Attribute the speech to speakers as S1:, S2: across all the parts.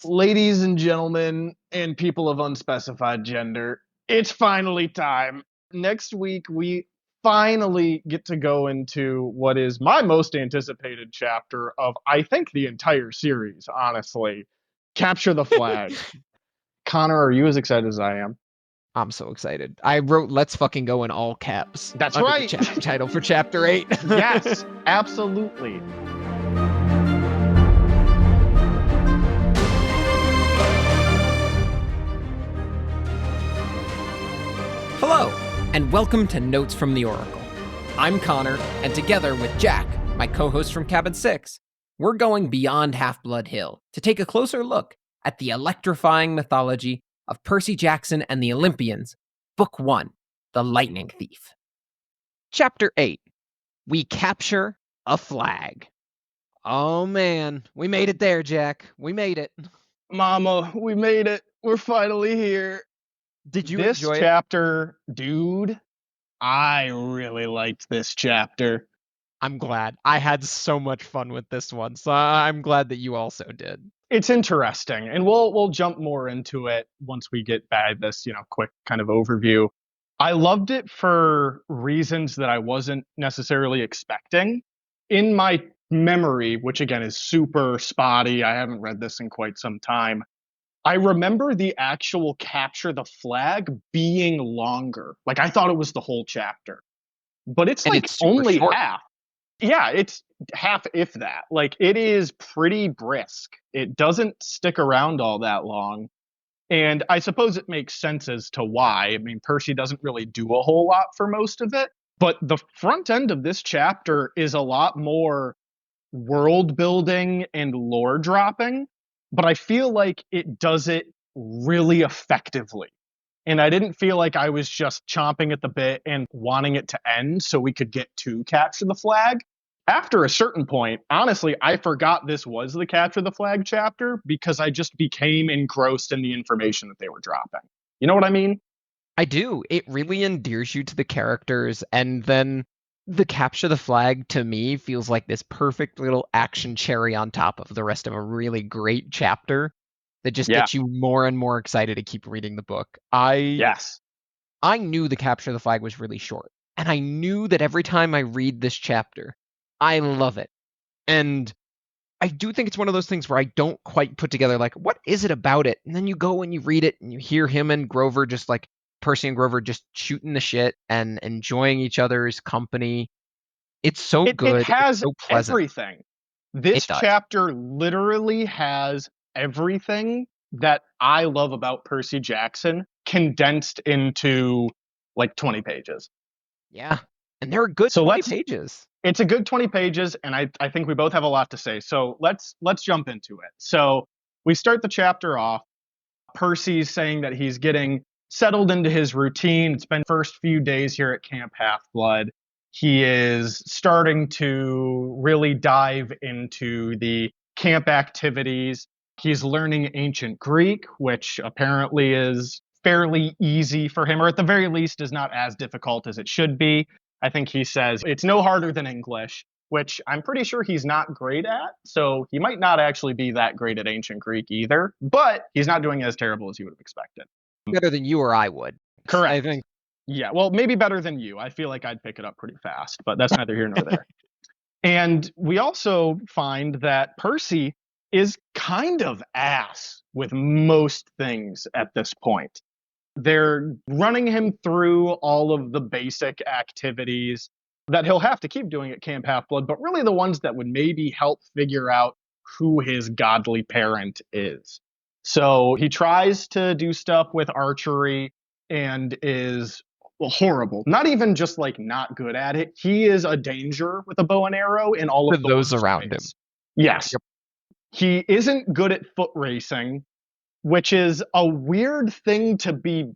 S1: Ladies and gentlemen, and people of unspecified gender, it's finally time. Next week, we finally get to go into what is my most anticipated chapter of, I think, the entire series, honestly. Capture the Flag. Connor, are you as excited as I am?
S2: I'm so excited. I wrote "Let's fucking go" in all caps
S1: That's
S2: under the
S1: right.
S2: chapter title for chapter 8.
S1: Yes, absolutely.
S3: Hello, and welcome to Notes from the Oracle. I'm Connor, and together with Jack, my co-host from Cabin 6, we're going beyond Half-Blood Hill to take a closer look at the electrifying mythology of Percy Jackson and the Olympians, Book 1, The Lightning Thief.
S2: Chapter 8. We capture a flag. Oh man, we made it there, Jack. We made it.
S1: Mama, we made it. We're finally here.
S2: Did you
S1: This
S2: enjoy it?
S1: chapter, dude, I really liked this chapter.
S2: I'm glad. I had so much fun with this one, so I'm glad that you also did.
S1: It's interesting, and we'll jump more into it once we get by this, quick kind of overview. I loved it for reasons that I wasn't necessarily expecting. In my memory, which again is super spotty, I haven't read this in quite some time. I remember the actual capture the flag being longer. Like I thought it was the whole chapter. But it's
S2: And
S1: like
S2: it's super
S1: only
S2: short.
S1: half. Yeah, it's half if that. Like it is pretty brisk. It doesn't stick around all that long. And I suppose it makes sense as to why. I mean, Percy doesn't really do a whole lot for most of it, but the front end of this chapter is a lot more world building and lore dropping, but I feel like it does it really effectively. And I didn't feel like I was just chomping at the bit and wanting it to end so we could get to Capture the Flag. After a certain point, honestly, I forgot this was the Capture the Flag chapter because I just became engrossed in the information that they were dropping. You know what I mean?
S2: I do. It really endears you to the characters, and then the capture the flag to me feels like this perfect little action cherry on top of the rest of a really great chapter that just
S1: Yeah.
S2: gets you more and more excited to keep reading the book. I
S1: Yes.
S2: I knew the capture the flag was really short, and I knew that every time I read this chapter, I love it. And I do think it's one of those things where I don't quite put together like what is it about it? And then you go and you read it and you hear him and Grover just like Percy and Grover just shooting the shit and enjoying each other's company. It's so
S1: It
S2: good. It's
S1: has
S2: so pleasant.
S1: everything. This
S2: It does.
S1: chapter literally has everything that I love about Percy Jackson condensed into like 20 pages.
S2: Yeah. And they're a good
S1: So
S2: 20
S1: let's
S2: pages.
S1: it's a good 20 pages, and I think we both have a lot to say. So let's jump into it. So we start the chapter off. Percy's saying that he's getting settled into his routine. It's been first few days here at Camp Half Blood. He is starting to really dive into the camp activities. He's learning ancient Greek, which apparently is fairly easy for him, or at the very least is not as difficult as it should be. I think he says it's no harder than English, which I'm pretty sure he's not great at. So he might not actually be that great at ancient Greek either, but he's not doing as terrible as you would have expected.
S2: Better than you or I would. I
S1: Correct.
S2: think
S1: Yeah, well, maybe better than you. I feel like I'd pick it up pretty fast, but that's neither here nor there. And we also find that Percy is kind of ass with most things at this point. They're running him through all of the basic activities that he'll have to keep doing at Camp Half-Blood, but really the ones that would maybe help figure out who his godly parent is. So he tries to do stuff with archery and is horrible. Not even just like not good at it. He is a danger with a bow and arrow in all
S2: to
S1: of the
S2: those
S1: worst
S2: around him.
S1: ways. Yes.
S2: Yep.
S1: He isn't good at foot racing, which is a weird thing to be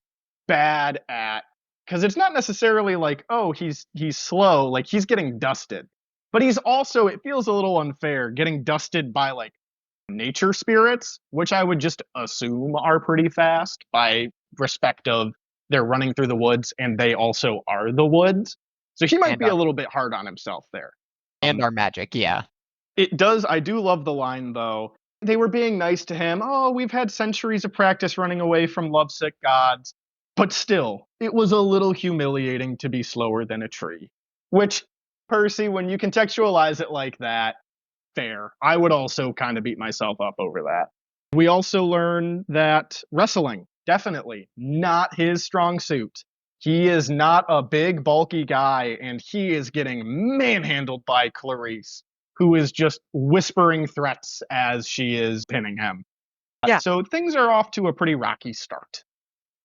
S1: bad at because it's not necessarily like, oh, he's slow, like he's getting dusted. But he's also, it feels a little unfair getting dusted by like nature spirits, which I would just assume are pretty fast by respect of they're running through the woods and they also are the woods. So he might
S2: And
S1: be
S2: our
S1: a little bit hard on himself there.
S2: and our magic, yeah.
S1: It does. I do love the line though. They were being nice to him. Oh, we've had centuries of practice running away from lovesick gods. But still, it was a little humiliating to be slower than a tree. Which, Percy, when you contextualize it like that, fair. I would also kind of beat myself up over that. We also learn that wrestling, definitely not his strong suit. He is not a big, bulky guy, and he is getting manhandled by Clarice, who is just whispering threats as she is pinning him.
S2: Yeah.
S1: So things are off to a pretty rocky start.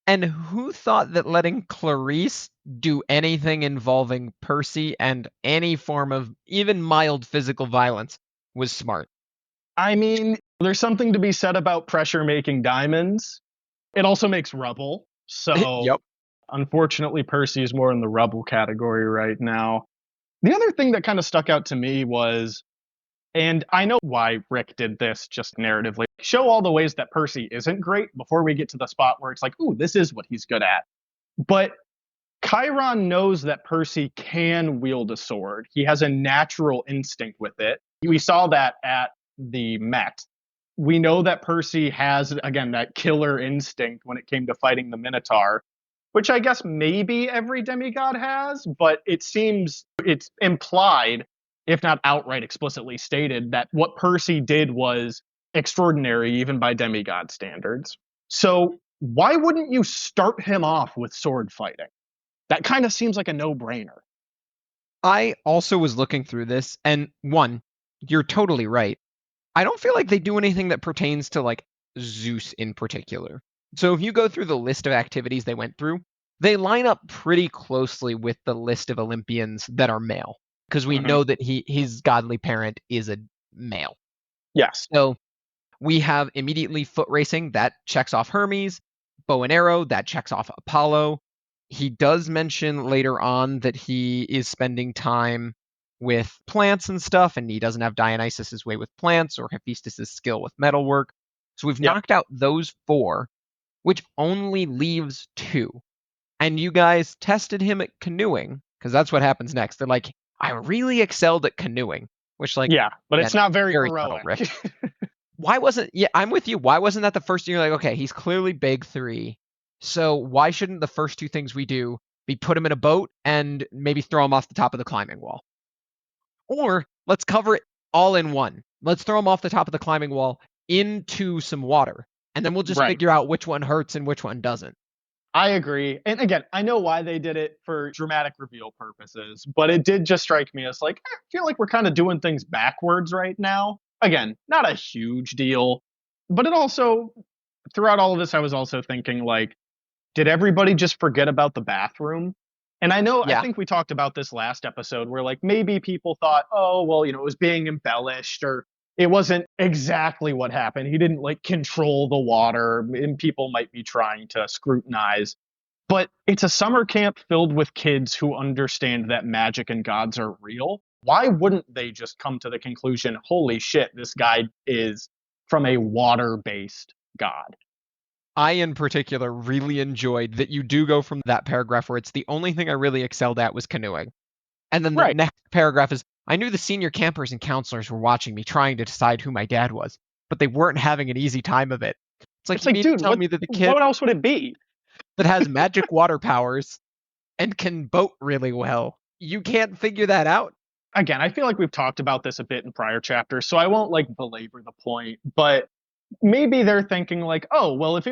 S2: And who thought that letting Clarice do anything involving Percy and any form of even mild physical violence was smart?
S1: I mean, there's something to be said about pressure making diamonds. It also makes rubble. So
S2: Yep.
S1: unfortunately, Percy is more in the rubble category right now. The other thing that kind of stuck out to me was, and I know why Rick did this just narratively, show all the ways that Percy isn't great before we get to the spot where it's like, ooh, this is what he's good at. But Chiron knows that Percy can wield a sword. He has a natural instinct with it. We saw that at the Met. We know that Percy has, again, that killer instinct when it came to fighting the Minotaur, which I guess maybe every demigod has, but it seems it's implied, if not outright explicitly stated, that what Percy did was extraordinary even by demigod standards. So why wouldn't you start him off with sword fighting? That kind of seems like a no-brainer.
S2: I also was looking through this, and one, you're totally right. I don't feel like they do anything that pertains to like Zeus in particular. So if you go through the list of activities they went through, they line up pretty closely with the list of Olympians that are male, because we know that his godly parent is a male.
S1: Yes.
S2: So we have immediately foot racing, that checks off Hermes, bow and arrow, that checks off Apollo. He does mention later on that he is spending time with plants and stuff, and he doesn't have Dionysus's way with plants or Hephaestus's skill with metalwork. So we've knocked out those 4, which only leaves 2. And you guys tested him at canoeing, because that's what happens next. They're like, I really excelled at canoeing, which like,
S1: yeah, but it's not very
S2: subtle,
S1: heroic.
S2: Rick. Why wasn't, yeah, I'm with you. Why wasn't that the first thing you're like, okay, he's clearly big 3. So why shouldn't the first 2 things we do be put him in a boat and maybe throw him off the top of the climbing wall? Or let's cover it all in one. Let's throw him off the top of the climbing wall into some water, and then we'll just figure out which one hurts and which one doesn't.
S1: I agree. And again, I know why they did it for dramatic reveal purposes, but it did just strike me as like, I feel like we're kind of doing things backwards right now. Again, not a huge deal, but it also, throughout all of this, I was also thinking like, did everybody just forget about the bathroom? And I know, I think we talked about this last episode where like maybe people thought, oh, well, you know, it was being embellished or it wasn't exactly what happened. He didn't like control the water and people might be trying to scrutinize. But it's a summer camp filled with kids who understand that magic and gods are real. Why wouldn't they just come to the conclusion, holy shit, this guy is from a water-based god?
S2: I, in particular, really enjoyed that you do go from that paragraph where it's the only thing I really excelled at was canoeing. And then the next paragraph is, I knew the senior campers and counselors were watching me trying to decide who my dad was, but they weren't having an easy time of it. It's like,
S1: dude,
S2: tell me that the kid
S1: what else would it be?
S2: that has magic water powers and can boat really well, you can't figure that out?
S1: Again, I feel like we've talked about this a bit in prior chapters, so I won't like belabor the point, but maybe they're thinking like, oh, well, if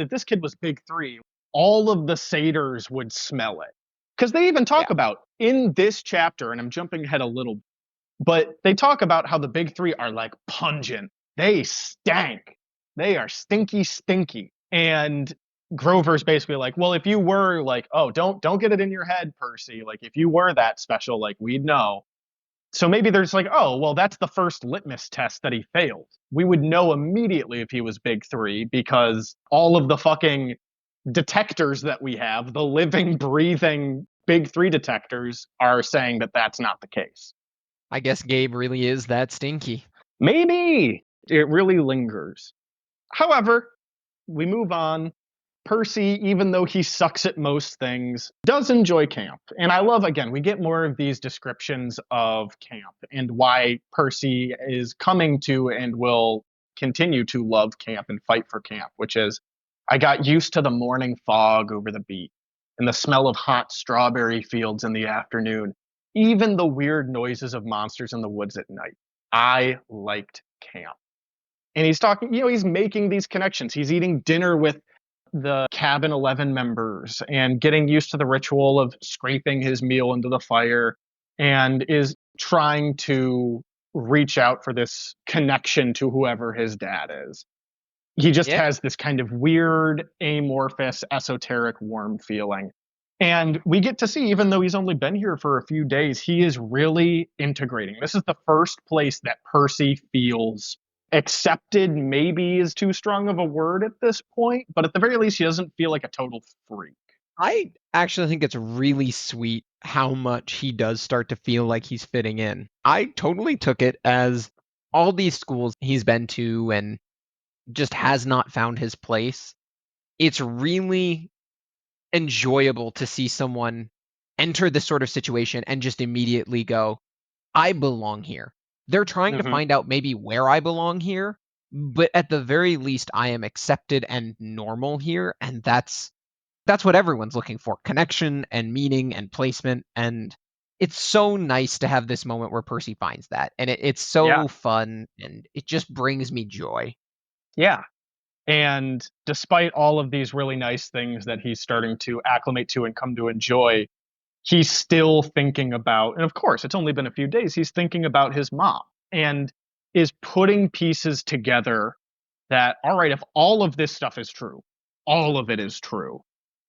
S1: this kid was big 3, all of the satyrs would smell it. Because they even talk about in this chapter, and I'm jumping ahead a little, but they talk about how the big 3 are like pungent. They stank. They are stinky, stinky. And Grover's basically like, well, if you were like, oh, don't get it in your head, Percy. Like, if you were that special, like, we'd know. So maybe there's like, oh, well, that's the first litmus test that he failed. We would know immediately if he was big 3 because all of the fucking detectors that we have, the living, breathing big 3 detectors, are saying that that's not the case.
S2: I guess Gabe really is that stinky.
S1: Maybe. It really lingers. However, we move on. Percy, even though he sucks at most things, does enjoy camp. And I love, again, we get more of these descriptions of camp and why Percy is coming to and will continue to love camp and fight for camp, which is I got used to the morning fog over the beat and the smell of hot strawberry fields in the afternoon, even the weird noises of monsters in the woods at night. I liked camp. And he's talking, he's making these connections. He's eating dinner with the cabin 11 members and getting used to the ritual of scraping his meal into the fire, and is trying to reach out for this connection to whoever his dad is. He just
S2: Yeah.
S1: has this kind of weird, amorphous, esoteric, warm feeling. And we get to see, even though he's only been here for a few days, he is really integrating. This is the first place that Percy feels accepted, maybe is too strong of a word at this point, but at the very least, he doesn't feel like a total freak.
S2: I actually think it's really sweet how much he does start to feel like he's fitting in. I totally took it as all these schools he's been to and just has not found his place. It's really enjoyable to see someone enter this sort of situation and just immediately go, I belong here. They're trying to find out maybe where I belong here, but at the very least, I am accepted and normal here, and that's what everyone's looking for: connection and meaning and placement. And it's so nice to have this moment where Percy finds that, and it's so fun, and it just brings me joy.
S1: Yeah. And despite all of these really nice things that he's starting to acclimate to and come to enjoy, he's still thinking about, and of course, it's only been a few days, he's thinking about his mom and is putting pieces together that, all right, if all of this stuff is true, all of it is true,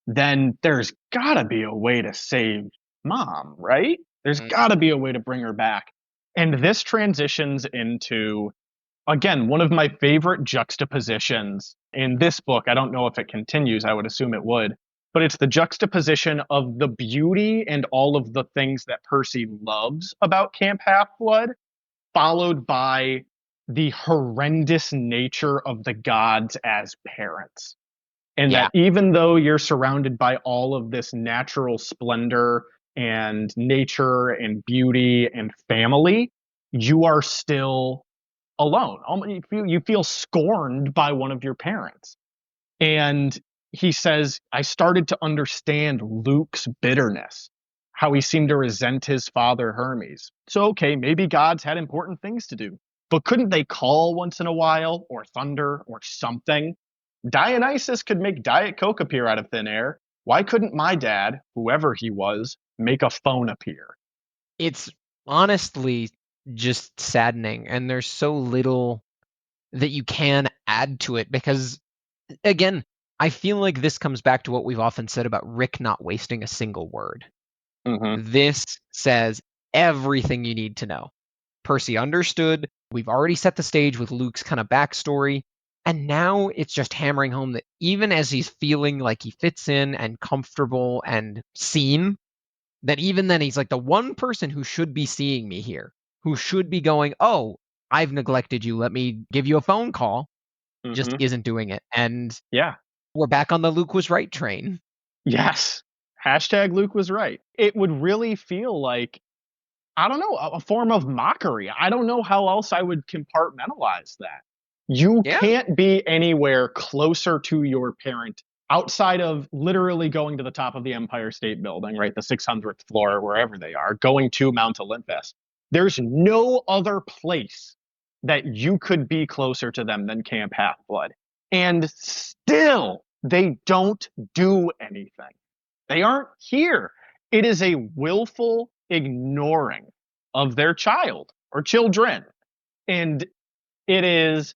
S1: then there's gotta be a way to save mom, right? There's gotta be a way to bring her back. And this transitions into, again, one of my favorite juxtapositions in this book. I don't know if it continues, I would assume it would, but it's the juxtaposition of the beauty and all of the things that Percy loves about Camp Half-Blood, followed by the horrendous nature of the gods as parents. And that even though you're surrounded by all of this natural splendor and nature and beauty and family, you are still alone. You feel scorned by one of your parents. And he says, I started to understand Luke's bitterness, how he seemed to resent his father Hermes. So, okay, maybe gods had important things to do, but couldn't they call once in a while, or thunder, or something? Dionysus could make Diet Coke appear out of thin air. Why couldn't my dad, whoever he was, make a phone appear?
S2: It's honestly just saddening, and there's so little that you can add to it because, again, I feel like this comes back to what we've often said about Rick not wasting a single word. This says everything you need to know. Percy understood. We've already set the stage with Luke's kind of backstory. And now it's just hammering home that even as he's feeling like he fits in and comfortable and seen, that even then he's like, the one person who should be seeing me here, who should be going, oh, I've neglected you, let me give you a phone call, just isn't doing it. And we're back on the Luke was right train.
S1: Yes. Hashtag Luke was right. It would really feel like, I don't know, a form of mockery. I don't know how else I would compartmentalize that. You can't be anywhere closer to your parent outside of literally going to the top of the Empire State Building, right? The 600th floor, wherever they are, going to Mount Olympus. There's no other place that you could be closer to them than Camp Half-Blood. And still, they don't do anything. They aren't here. It is a willful ignoring of their child or children. And it is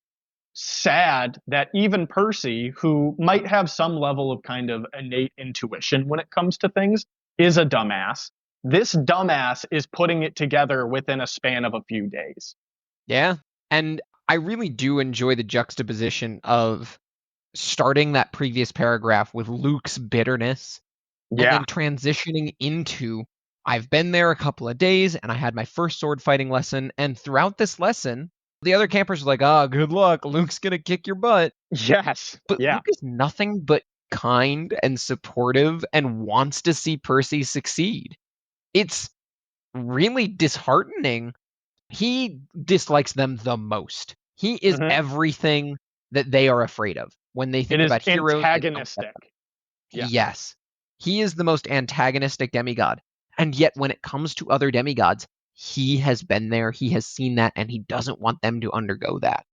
S1: sad that even Percy, who might have some level of kind of innate intuition when it comes to things, is a dumbass. This dumbass is putting it together within a span of a few days.
S2: Yeah. And I really do enjoy the juxtaposition of starting that previous paragraph with Luke's bitterness and then transitioning into, I've been there a couple of days and I had my first sword fighting lesson. And throughout this lesson, the other campers are like, good luck. Luke's going to kick your butt.
S1: Yes.
S2: But Luke is nothing but kind and supportive and wants to see Percy succeed. It's really disheartening. He dislikes them the most. He is
S1: Mhm.
S2: everything that they are afraid of. When they
S1: It
S2: think
S1: is
S2: about heroes, they don't get
S1: antagonistic.
S2: them.
S1: Yeah.
S2: Yes. He is the most antagonistic demigod. And yet when it comes to other demigods, he has been there, he has seen that, and he doesn't want them to undergo that.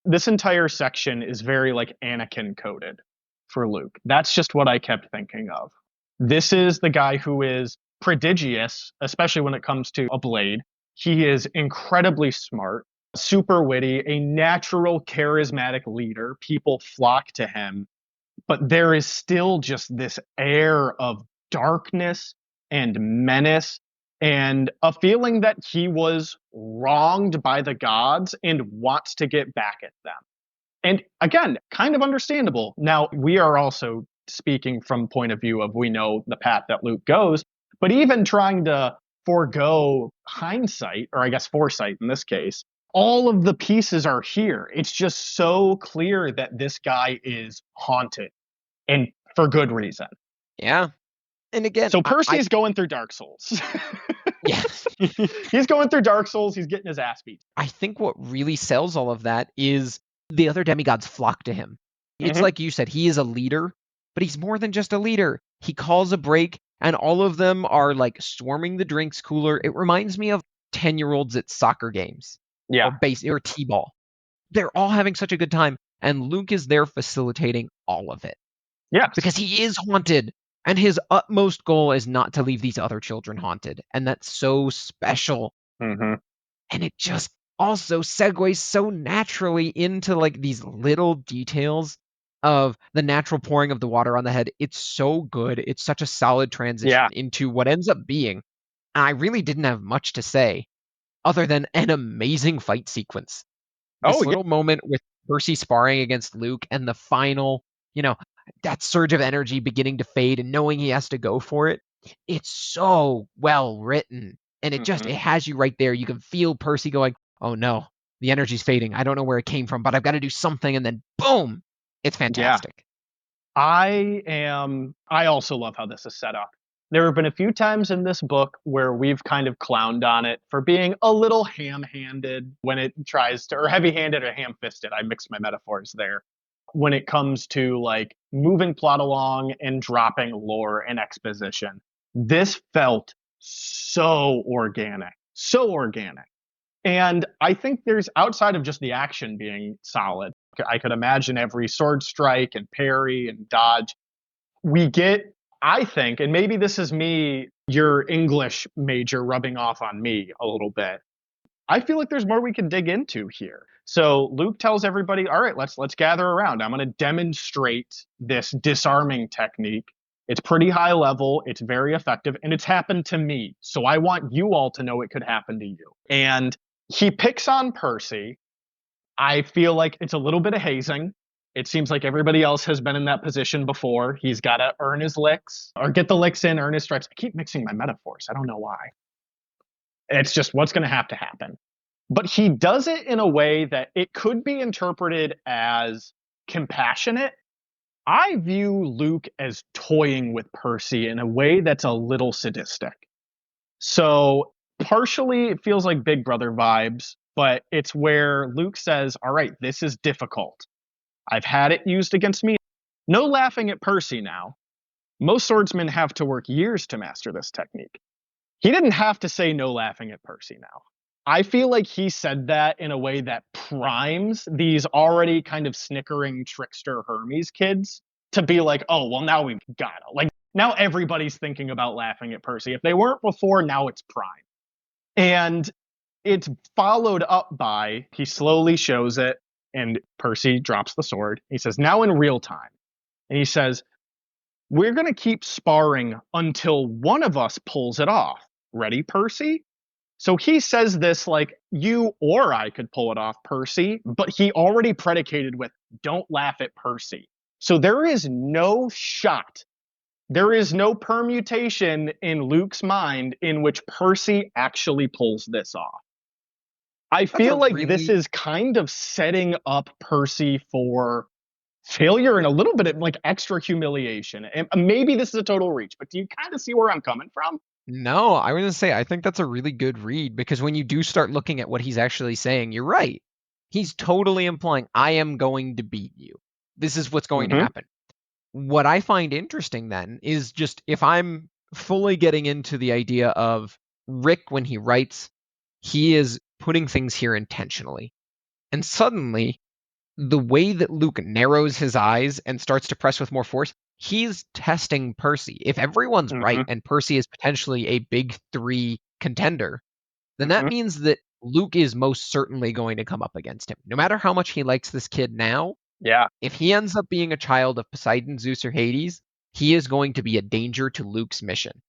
S1: This entire section is very like Anakin coded for Luke. That's just what I kept thinking of. This is the guy who is prodigious, especially when it comes to a blade. He is incredibly smart, super witty, a natural charismatic leader. People flock to him, but there is still just this air of darkness and menace and a feeling that he was wronged by the gods and wants to get back at them. And again, kind of understandable. Now, we are also speaking from point of view of we know the path that Luke goes, but even trying to forego hindsight, or I guess foresight in this case, all of the pieces are here. It's just so clear that this guy is haunted and for good reason.
S2: Yeah. And again,
S1: So
S2: I
S1: Percy's going through Dark Souls.
S2: yes.
S1: He's going through Dark Souls. He's getting his ass beat.
S2: I think what really sells all of that is the other demigods flock to him. It's
S1: Mhm.
S2: like you said, he is a leader, but he's more than just a leader. He calls a break, and all of them are like swarming the drinks cooler. It reminds me of 10-year-olds at soccer games
S1: Yeah.
S2: or base or t-ball. They're all having such a good time, and Luke is there facilitating all of it
S1: Yes.
S2: because he is haunted, and his utmost goal is not to leave these other children haunted, and that's so special.
S1: Hmm.
S2: And it just also segues so naturally into like these little details of the natural pouring of the water on the head. It's so good. It's such a solid transition
S1: Yeah.
S2: into what ends up being. And I really didn't have much to say other than an amazing fight sequence.
S1: Oh,
S2: This
S1: yeah.
S2: little moment with Percy sparring against Luke and the final, you know, that surge of energy beginning to fade and knowing he has to go for it. It's so well written. And
S1: Mhm.
S2: it has you right there. You can feel Percy going, oh no, the energy's fading. I don't know where it came from, but I've got to do something. And then boom, it's
S1: Yeah.
S2: fantastic.
S1: I also love how this is set up. There have been a few times in this book where we've kind of clowned on it for being a little ham-handed when it tries to, or heavy-handed or ham-fisted. I mixed my metaphors there. When it comes to like moving plot along and dropping lore and exposition, this felt so organic, so organic. And I think there's outside of just the action being solid, I could imagine every sword strike and parry and dodge. We get, I think, and maybe this is me, your English major rubbing off on me a little bit. I feel like there's more we can dig into here. So Luke tells everybody, "All right, let's gather around. I'm going to demonstrate this disarming technique. It's pretty high level, it's very effective, and it's happened to me. So I want you all to know it could happen to you." And he picks on Percy. I feel like it's a little bit of hazing. It seems like everybody else has been in that position before. He's got to earn his licks or get the licks in, earn his stripes. I keep mixing my metaphors. I don't know why. It's just what's going to happen. But he does it in a way that it could be interpreted as compassionate. I view Luke as toying with Percy in a way that's a little sadistic. So partially it feels like Big Brother vibes, but it's where Luke says, "All right, this is difficult. I've had it used against me. No laughing at Percy now. Most swordsmen have to work years to master this technique." He didn't have to say no laughing at Percy now. I feel like he said that in a way that primes these already kind of snickering trickster Hermes kids to be like, "Oh, well, now we've got to." Like, now everybody's thinking about laughing at Percy. If they weren't before, now it's prime. And it's followed up by he slowly shows it, and Percy drops the sword. He says, "Now in real time." And he says, "We're going to keep sparring until one of us pulls it off. Ready, Percy?" So he says this like you or I could pull it off, Percy, but he already predicated with "don't laugh at Percy." So there is no shot. There is no permutation in Luke's mind in which Percy actually pulls this off. I
S2: That's a
S1: feel like this
S2: really
S1: is kind of setting up Percy for failure and a little bit of like extra humiliation. And maybe this is a total reach, but do you kind of see where I'm coming from?
S2: no, I was gonna say I think that's a really good read because when you do start looking at what he's actually saying, you're right. He's totally implying, I am going to beat you. This is what's going to
S1: Mm-hmm.
S2: happen. What I find interesting then is just if I'm fully getting into the idea of Rick when he writes, he is putting things here intentionally. And suddenly, the way that Luke narrows his eyes and starts to press with more force, he's testing Percy. If everyone's right
S1: Mm-hmm.
S2: and Percy is potentially a big 3 contender, then that
S1: Mm-hmm.
S2: means that Luke is most certainly going to come up against him. No matter how much he likes this kid now,
S1: Yeah.
S2: if he ends up being a child of Poseidon, Zeus, or Hades, he is going to be a danger to Luke's mission.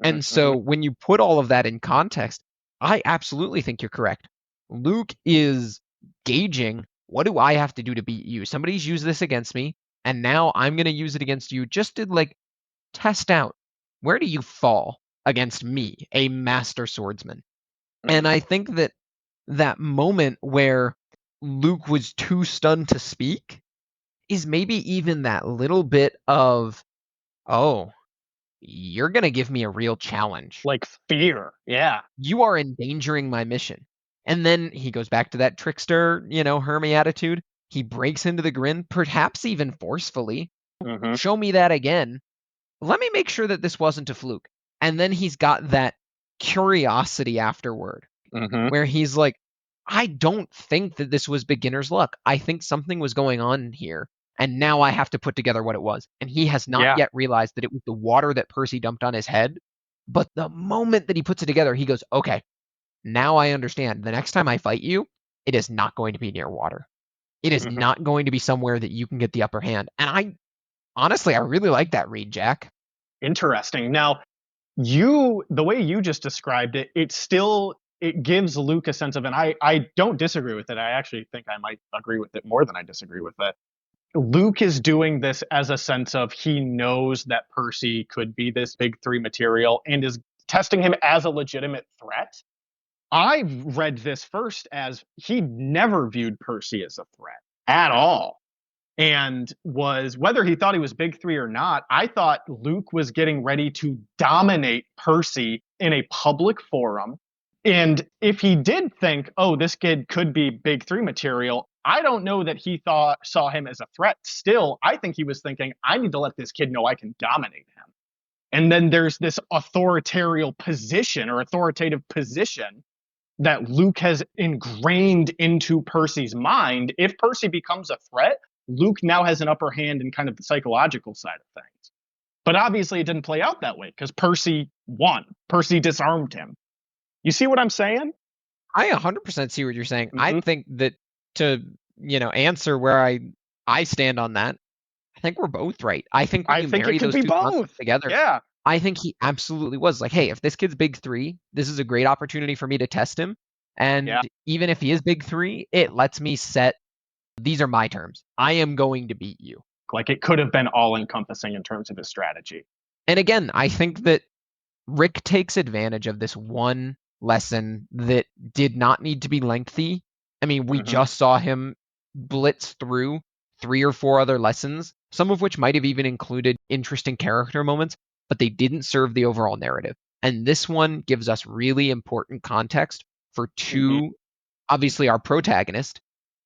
S2: And
S1: Mm-hmm.
S2: so when you put all of that in context, I absolutely think you're correct. Luke is gauging, what do I have to do to beat you? Somebody's used this against me, and now I'm going to use it against you just to like test out, where do you fall against me, a master swordsman? And I think that that moment where Luke was too stunned to speak is maybe even that little bit of, oh, you're going to give me a real challenge.
S1: Like fear. Yeah.
S2: You are endangering my mission. And then he goes back to that trickster, Hermie attitude. He breaks into the grin, perhaps even forcefully.
S1: Mm-hmm.
S2: Show me that again. Let me make sure that this wasn't a fluke. And then he's got that curiosity afterward
S1: Mm-hmm.
S2: where he's like, I don't think that this was beginner's luck. I think something was going on here. And now I have to put together what it was. And he has not
S1: Yeah.
S2: yet realized that it was the water that Percy dumped on his head. But the moment that he puts it together, he goes, okay, now I understand. The next time I fight you, it is not going to be near water. It is
S1: Mm-hmm.
S2: not going to be somewhere that you can get the upper hand. And I really like that read, Jack.
S1: Interesting. Now, the way you just described it, it gives Luke a sense of, and I don't disagree with it. I actually think I might agree with it more than I disagree with it. Luke is doing this as a sense of he knows that Percy could be this big 3 material and is testing him as a legitimate threat. I read this first as he never viewed Percy as a threat at all. And was, whether he thought he was big 3 or not, I thought Luke was getting ready to dominate Percy in a public forum. And if he did think, oh, this kid could be big 3 material, I don't know that he saw him as a threat. Still, I think he was thinking, I need to let this kid know I can dominate him. And then there's this authoritative position that Luke has ingrained into Percy's mind. If Percy becomes a threat, Luke now has an upper hand in kind of the psychological side of things. But obviously it didn't play out that way because Percy won. Percy disarmed him. You see what I'm saying?
S2: I 100% see what you're saying.
S1: Mm-hmm.
S2: I think that to, answer where I stand on that, I think we're both right. I think when you marry
S1: it could
S2: those
S1: be
S2: two
S1: both
S2: concepts together,
S1: Yeah.
S2: I think he absolutely was like, hey, if this kid's big 3, this is a great opportunity for me to test him. And
S1: Yeah.
S2: even if he is big 3, it lets me set, these are my terms. I am going to beat you.
S1: Like it could have been all encompassing in terms of his strategy.
S2: And again, I think that Rick takes advantage of this one lesson that did not need to be lengthy. I mean, we
S1: Mhm.
S2: just saw him blitz through 3 or 4 other lessons, some of which might have even included interesting character moments, but they didn't serve the overall narrative. And this one gives us really important context for 2, obviously our protagonist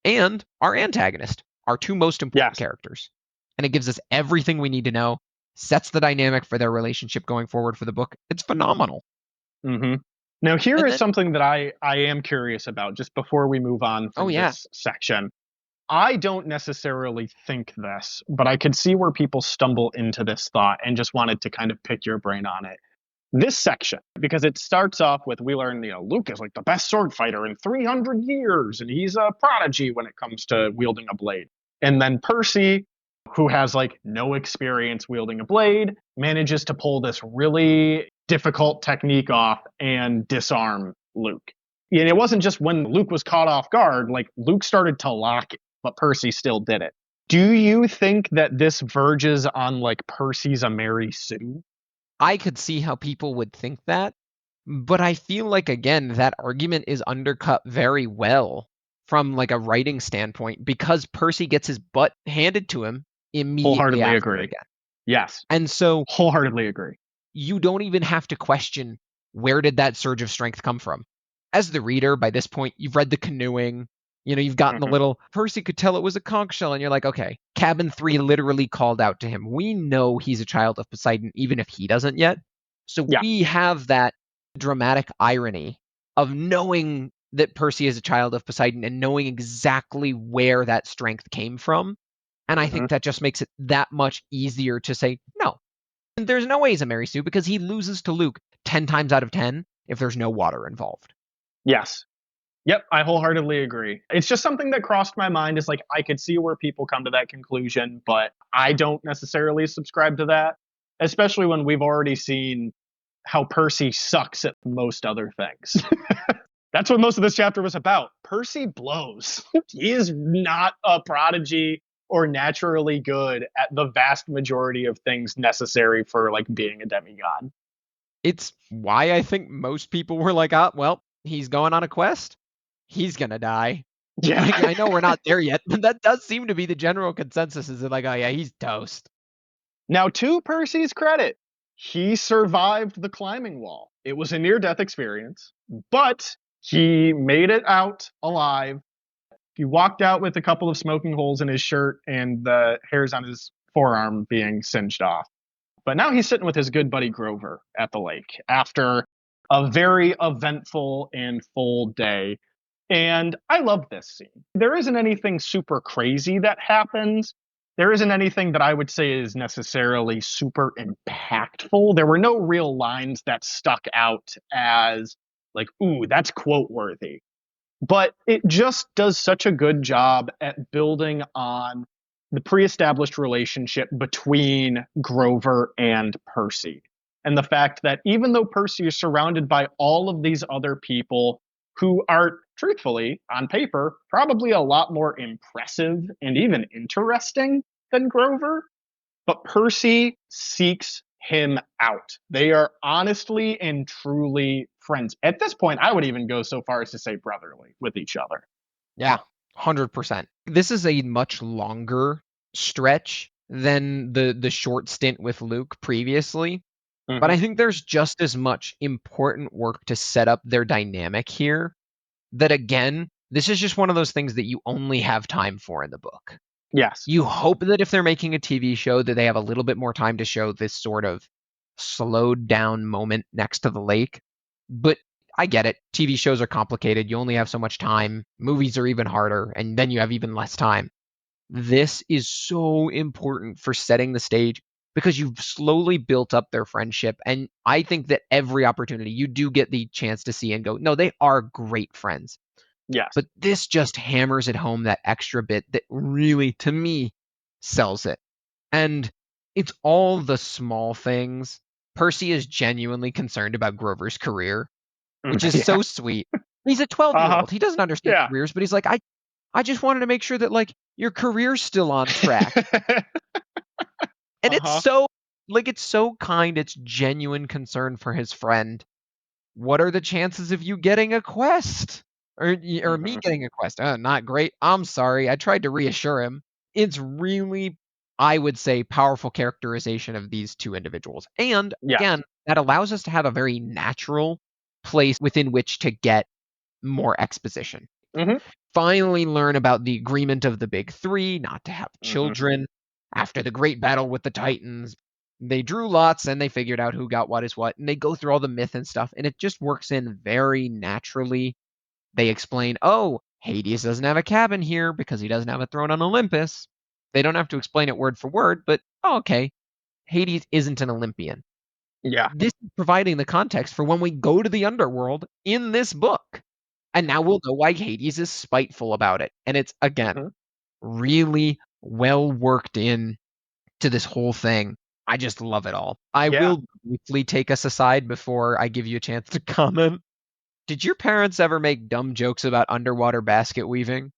S2: and our antagonist, our 2 most important
S1: Yes.
S2: characters. And it gives us everything we need to know, sets the dynamic for their relationship going forward for the book. It's phenomenal.
S1: Mm-hmm. Now, here
S2: And
S1: is
S2: then-
S1: something that I am curious about just before we move on from this section. I don't necessarily think this, but I could see where people stumble into this thought and just wanted to kind of pick your brain on it. This section, because it starts off with, we learn, Luke is like the best sword fighter in 300 years, and he's a prodigy when it comes to wielding a blade. And then Percy, who has like no experience wielding a blade, manages to pull this really difficult technique off and disarm Luke. And it wasn't just when Luke was caught off guard, like Luke started to lock it, but Percy still did it. Do you think that this verges on like Percy's a Mary Sue?
S2: I could see how people would think that, but I feel like, again, that argument is undercut very well from like a writing standpoint because Percy gets his butt handed to him immediately
S1: Wholeheartedly
S2: after
S1: agree.
S2: again.
S1: Yes.
S2: And so
S1: Wholeheartedly agree.
S2: you don't even have to question, where did that surge of strength come from? As the reader, by this point, you've read the canoeing, You've gotten the little, Percy could tell it was a conch shell, and you're like, okay, Cabin 3 literally called out to him. We know he's a child of Poseidon, even if he doesn't yet. So
S1: Yeah.
S2: we have that dramatic irony of knowing that Percy is a child of Poseidon and knowing exactly where that strength came from. And I think that just makes it that much easier to say, no, there's no way he's a Mary Sue, because he loses to Luke 10 times out of 10 if there's no water involved.
S1: Yes. Yep, I wholeheartedly agree. It's just something that crossed my mind, is like, I could see where people come to that conclusion, but I don't necessarily subscribe to that, especially when we've already seen how Percy sucks at most other things. That's what most of this chapter was about. Percy blows. He is not a prodigy or naturally good at the vast majority of things necessary for like being a demigod.
S2: It's why I think most people were like, well, he's going on a quest. He's going to die.
S1: Yeah.
S2: Like, I know we're not there yet, but that does seem to be the general consensus, is that like, oh yeah, he's toast.
S1: Now, to Percy's credit, he survived the climbing wall. It was a near-death experience, but he made it out alive. He walked out with a couple of smoking holes in his shirt and the hairs on his forearm being singed off. But now he's sitting with his good buddy Grover at the lake after a very eventful and full day. And I love this scene. There isn't anything super crazy that happens. There isn't anything that I would say is necessarily super impactful. There were no real lines that stuck out as like, ooh, that's quote worthy. But it just does such a good job at building on the pre-established relationship between Grover and Percy. And the fact that even though Percy is surrounded by all of these other people who are, truthfully, on paper, probably a lot more impressive and even interesting than Grover, but Percy seeks him out. They are honestly and truly friends. At this point, I would even go so far as to say brotherly with each other.
S2: Yeah, 100%. This is a much longer stretch than the short stint with Luke previously. But I think there's just as much important work to set up their dynamic here, that again, this is just one of those things that you only have time for in the book.
S1: Yes.
S2: You hope that if they're making a TV show, that they have a little bit more time to show this sort of slowed down moment next to the lake. But I get it. TV shows are complicated. You only have so much time. Movies are even harder, and then you have even less time. This is so important for setting the stage, because you've slowly built up their friendship. And I think that every opportunity you do get the chance to see and go, no, they are great friends.
S1: Yes.
S2: But this just hammers it home that extra bit that really, to me, sells it. And it's all the small things. Percy is genuinely concerned about Grover's career, which is so sweet. He's a 12-year-old. He doesn't understand careers, but he's like, I just wanted to make sure that like your career's still on track. And it's so it's so kind. It's genuine concern for his friend. What are the chances of you getting a quest? Or me getting a quest? Not great. I'm sorry. I tried to reassure him. It's really, I would say, powerful characterization of these two individuals. And again, that allows us to have a very natural place within which to get more exposition. Finally learn about the agreement of the big three not to have children. After the great battle with the Titans, they drew lots and they figured out who got what is what. And they go through all the myth and stuff, and it just works in very naturally. They explain, oh, Hades doesn't have a cabin here because he doesn't have a throne on Olympus. They don't have to explain it word for word, but okay, Hades isn't an Olympian.
S1: Yeah.
S2: This is providing the context for when we go to the underworld in this book. And now we'll know why Hades is spiteful about it. And it's, again, really well worked in to this whole thing. I just love it all. I will briefly take us aside before I give you a chance to comment. Did your parents ever make dumb jokes about underwater basket weaving?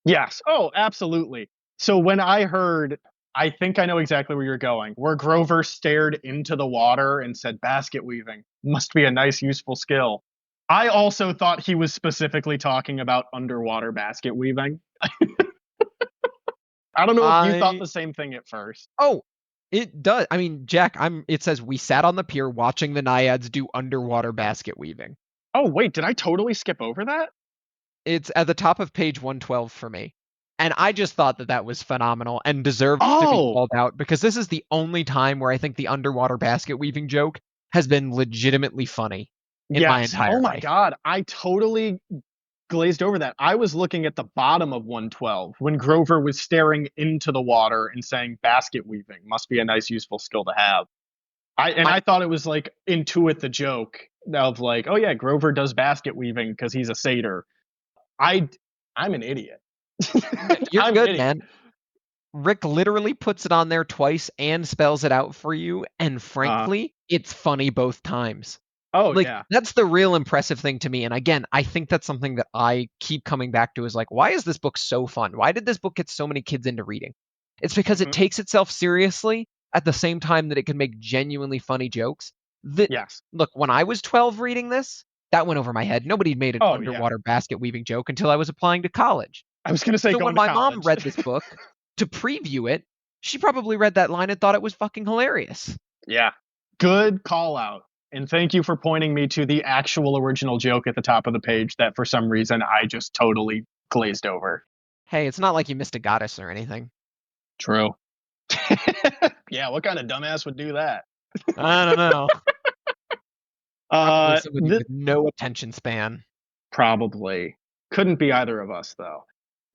S1: Yes. Oh, absolutely. So when I heard, I think I know exactly where you're going, where Grover stared into the water and said, basket weaving must be a nice, useful skill. I also thought he was specifically talking about underwater basket weaving. I don't know if you thought the same thing at first.
S2: Oh, it does. I mean, Jack, it says we sat on the pier watching the naiads do underwater basket weaving.
S1: Oh, wait, did I totally skip over that?
S2: It's at the top of page 112 for me. And I just thought that that was phenomenal and deserved to be
S1: Oh,
S2: called out because this is the only time where I think the underwater basket weaving joke has been legitimately funny in my
S1: yes.
S2: entire
S1: Oh my
S2: life.
S1: God. I totally glazed over that. I was looking at the bottom of 112 when Grover was staring into the water and saying basket weaving must be a nice, useful skill to have.
S2: My
S1: I thought it was like Intuit the joke of like, oh yeah, Grover does basket weaving because he's a satyr. I I'm an idiot.
S2: You're
S1: I'm an
S2: good,
S1: idiot.
S2: man. Rick literally puts it on there twice and spells it out for you, and
S1: Uh,
S2: frankly, it's funny both times.
S1: oh
S2: Like,
S1: yeah.
S2: that's the real impressive thing to me, and again, I think that's something that I keep coming back to is like, why is this book so fun? Why did this book get so many kids into reading? It's because it
S1: Hmm.
S2: takes itself seriously at the same time that it can make genuinely funny jokes. That
S1: Yes.
S2: Look, when I was 12 reading this, that went over my head. Nobody made an
S1: Oh yeah.
S2: underwater basket weaving joke until I was applying to college.
S1: I was gonna say
S2: So when
S1: going to
S2: my mom
S1: college.
S2: read this book to preview it, she probably read that line and thought it was fucking hilarious.
S1: Yeah. Good call out. And thank you for pointing me to the actual original joke at the top of the page that for some reason I just totally glazed over.
S2: Hey, it's not like you missed a goddess or anything.
S1: True. Yeah, what kind of dumbass would do that?
S2: I don't know. Probably somebody
S1: This
S2: with no attention span.
S1: probably couldn't be either of us though.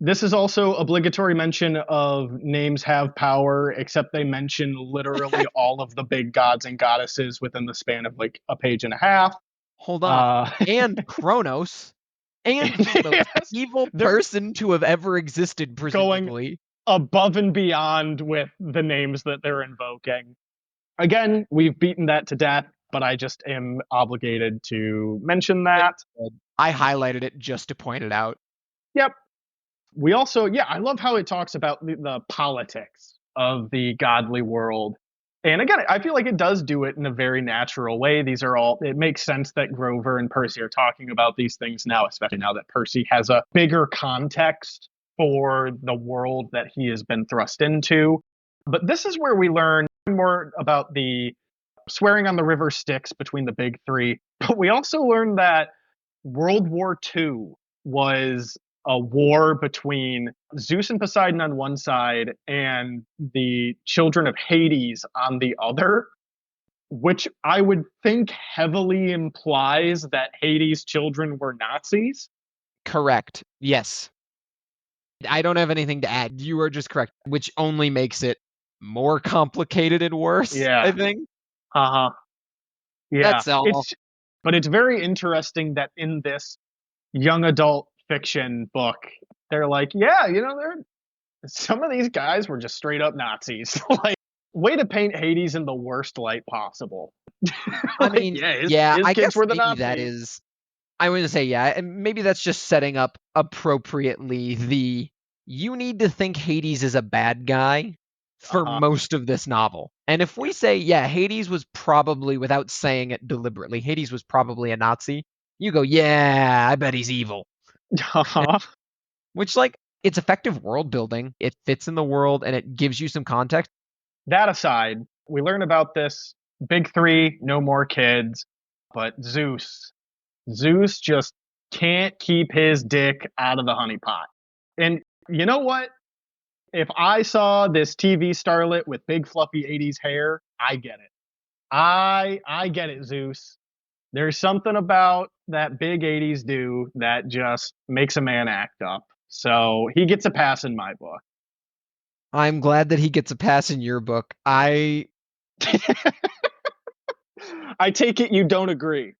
S1: This is also obligatory mention of names have power, except they mention literally all of the big gods and goddesses within the span of like a page and a half.
S2: Hold on.
S1: Uh,
S2: And Kronos. And the most
S1: yes,
S2: evil
S1: they're
S2: person to have ever existed,
S1: going
S2: presumably.
S1: above and beyond with the names that they're invoking. Again, we've beaten that to death, but I just am obligated to mention that.
S2: I highlighted it just to point it out.
S1: Yep. We also, yeah, I love how it talks about the politics of the godly world. And again, I feel like it does do it in a very natural way. These are all, it makes sense that Grover and Percy are talking about these things now, especially now that Percy has a bigger context for the world that he has been thrust into. But this is where we learn more about the swearing on the river Styx between the big three. But we also learn that World War II was a war between Zeus and Poseidon on one side and the children of Hades on the other, which I would think heavily implies that Hades' children were Nazis.
S2: Correct. Yes. I don't have anything to add. You are just correct, which only makes it more complicated and worse, I
S1: Yeah.
S2: think.
S1: Uh huh. Yeah.
S2: That's all.
S1: But it's very interesting that in this young adult fiction book, they're like, yeah, they're some of these guys were just straight up Nazis. Like, way to paint Hades in the worst light possible.
S2: I
S1: Like,
S2: mean,
S1: yeah,
S2: yeah,
S1: his
S2: I
S1: kids
S2: guess
S1: were the
S2: maybe that
S1: Nazis.
S2: is. I wouldn't say yeah, and maybe that's just setting up appropriately the you need to think Hades is a bad guy
S1: Uh
S2: for
S1: huh.
S2: most of this novel. And if we say, yeah, Hades was probably, without saying it deliberately, Hades was probably a Nazi, you go, yeah, I bet he's evil.
S1: Uh huh.
S2: Which, like, it's effective world building. It fits in the world and it gives you some context.
S1: That aside, we learn about this big three, no more kids, but Zeus just can't keep his dick out of the honeypot. And you know what? If I saw this TV starlet with big fluffy 80s hair, I get it. I get it, Zeus. There's something about that big 80s do that just makes a man act up. So he gets a pass in my book.
S2: I'm glad that he gets a pass in your book.
S1: I take it you don't agree.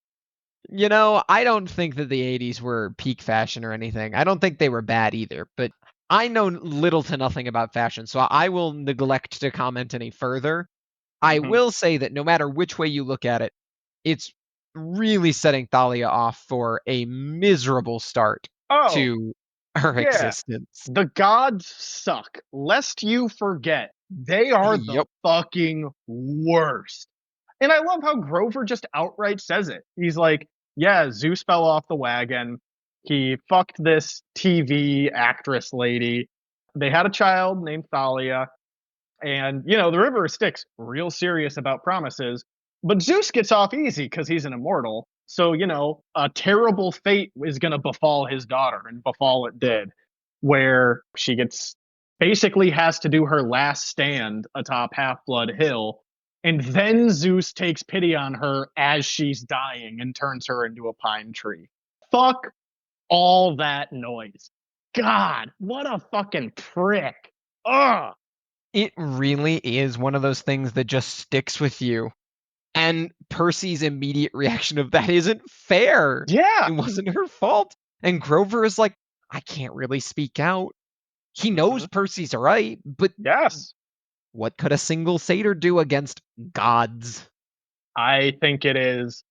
S2: I don't think that the 80s were peak fashion or anything. I don't think they were bad either, but I know little to nothing about fashion, so I will neglect to comment any further. I
S1: Hmm.
S2: will say that no matter which way you look at it, it's really setting Thalia off for a miserable start
S1: Oh,
S2: to her
S1: yeah.
S2: existence.
S1: The gods suck. Lest you forget, they are the
S2: Yep.
S1: fucking worst. And I love how Grover just outright says it. He's like, yeah, Zeus fell off the wagon. He fucked this TV actress lady. They had a child named Thalia. And, the River of Styx, real serious about promises. But Zeus gets off easy because he's an immortal. So, a terrible fate is going to befall his daughter, and befall it did, where she basically has to do her last stand atop Half Blood Hill. And then Zeus takes pity on her as she's dying and turns her into a pine tree. Fuck all that noise. God, what a fucking prick. Ugh.
S2: It really is one of those things that just sticks with you. And Percy's immediate reaction of that isn't fair.
S1: Yeah.
S2: It wasn't her fault. And Grover is like, I can't really speak out. He knows Percy's right, but
S1: Yes.
S2: what could a single satyr do against gods?
S1: I think it is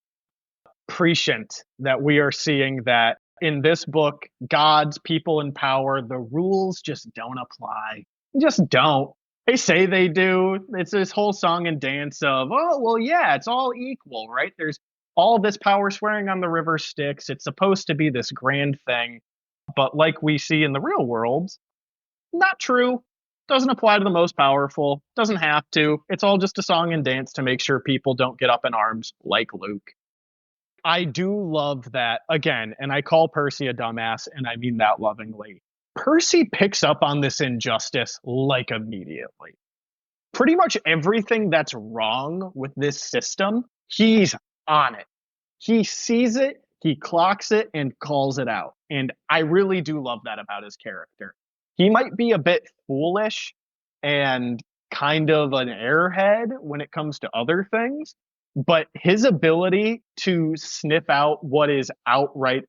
S1: prescient that we are seeing that in this book, gods, people in power, the rules just don't apply. Just don't. They say they do. It's this whole song and dance of, oh, well, yeah, it's all equal, right? There's all this power swearing on the river Styx. It's supposed to be this grand thing. But like we see in the real world, not true. Doesn't apply to the most powerful. Doesn't have to. It's all just a song and dance to make sure people don't get up in arms like Luke. I do love that, again, and I call Percy a dumbass, and I mean that lovingly. Percy picks up on this injustice like immediately. Pretty much everything that's wrong with this system, he's on it. He sees it, he clocks it, and calls it out. And I really do love that about his character. He might be a bit foolish and kind of an airhead when it comes to other things, but his ability to sniff out what is outright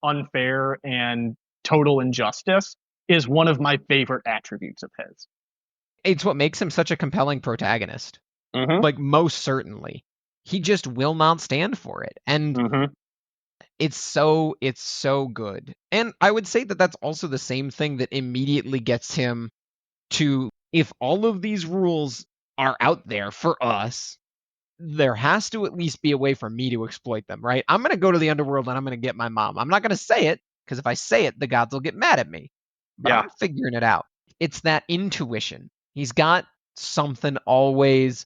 S1: unfair and total injustice is one of my favorite attributes of his.
S2: It's what makes him such a compelling protagonist. Like, most certainly. He just will not stand for it. And it's so good. And I would say that that's also the same thing that immediately gets him to, if all of these rules are out there for us, there has to at least be a way for me to exploit them, right? I'm going to go to the underworld and I'm going to get my mom. I'm not going to say it, because if I say it, the gods will get mad at me. But
S1: Yeah.
S2: I'm figuring it out. It's that intuition. He's got something always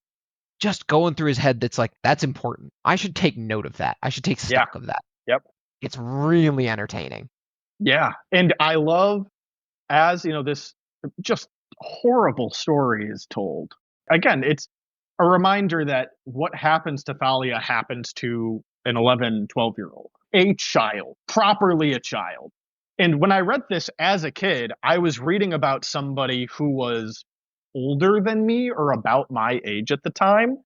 S2: just going through his head that's like, that's important. I should take note of that. I should take stock of that.
S1: Yep.
S2: It's really entertaining.
S1: Yeah. And I love, as this just horrible story is told. Again, it's a reminder that what happens to Thalia happens to an 11, 12-year-old, a child, properly a child. And when I read this as a kid, I was reading about somebody who was older than me or about my age at the time.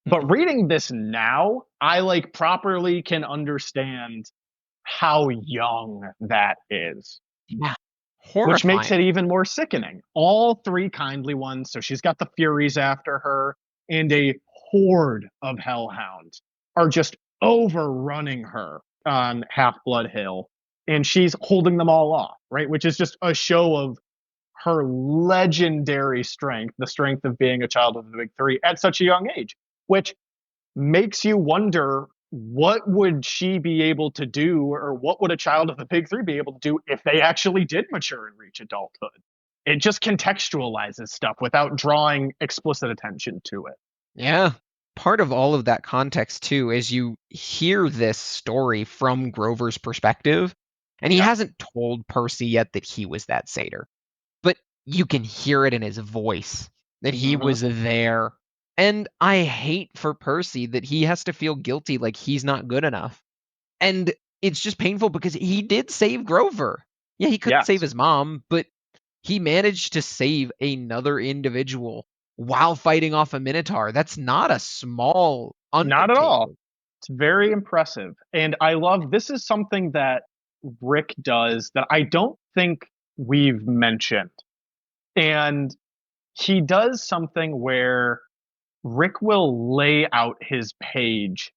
S1: But reading this now, I properly can understand how young that is.
S2: Yeah. Horrifying.
S1: Which makes it even more sickening. All three kindly ones, so she's got the Furies after her, and a horde of hellhounds are just overrunning her on Half Blood Hill. And she's holding them all off, right? Which is just a show of her legendary strength, the strength of being a child of the Big Three at such a young age, which makes you wonder, what would she be able to do, or what would a child of the Big Three be able to do if they actually did mature and reach adulthood? It just contextualizes stuff without drawing explicit attention to it.
S2: Yeah. Part of all of that context, too, is you hear this story from Grover's perspective, and he hasn't told Percy yet that he was that satyr. But you can hear it in his voice, that he was there. And I hate for Percy that he has to feel guilty, like he's not good enough. And it's just painful because he did save Grover. Yeah, he couldn't save his mom, but he managed to save another individual while fighting off a Minotaur. That's not a small undertaking.
S1: Not at all. It's very impressive. And I love, this is something that Rick does that I don't think we've mentioned. And he does something where Rick will lay out his page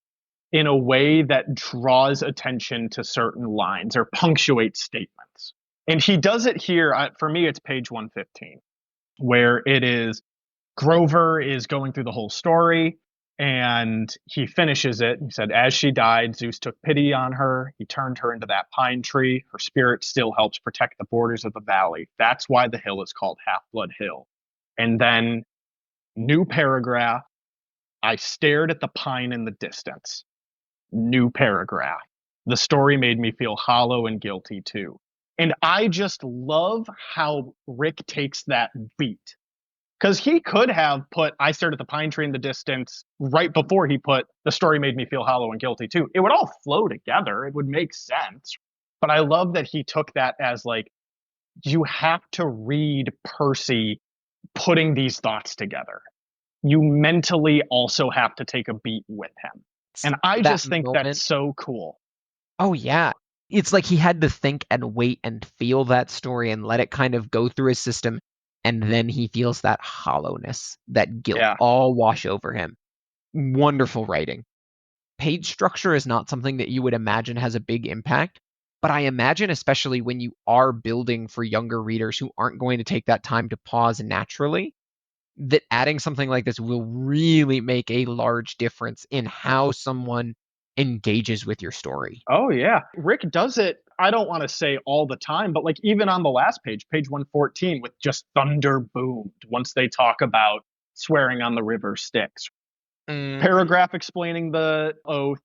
S1: in a way that draws attention to certain lines or punctuates statements. And he does it here. For me, it's page 115, where it is Grover is going through the whole story, and he finishes it. He said, as she died, Zeus took pity on her. He turned her into that pine tree. Her spirit still helps protect the borders of the valley. That's why the hill is called Half Blood Hill. And then, new paragraph, I stared at the pine in the distance. New paragraph. The story made me feel hollow and guilty too. And I just love how Rick takes that beat. Because he could have put I stared at the pine tree in the distance right before he put the story made me feel hollow and guilty too. It would all flow together. It would make sense. But I love that he took that as like, you have to read Percy putting these thoughts together. You mentally also have to take a beat with him. And I
S2: That
S1: just think
S2: moment.
S1: that's so cool.
S2: Oh yeah. It's like he had to think and wait and feel that story and let it kind of go through his system. And then he feels that hollowness, that guilt
S1: Yeah.
S2: all wash over him. Wonderful writing. Page structure is not something that you would imagine has a big impact, but I imagine, especially when you are building for younger readers who aren't going to take that time to pause naturally, that adding something like this will really make a large difference in how someone engages with your story.
S1: Oh yeah. Rick does it, I don't want to say all the time, but like even on the last page, page 114, with just thunder boomed once they talk about swearing on the river Styx.
S2: Mhm.
S1: Paragraph explaining the oath,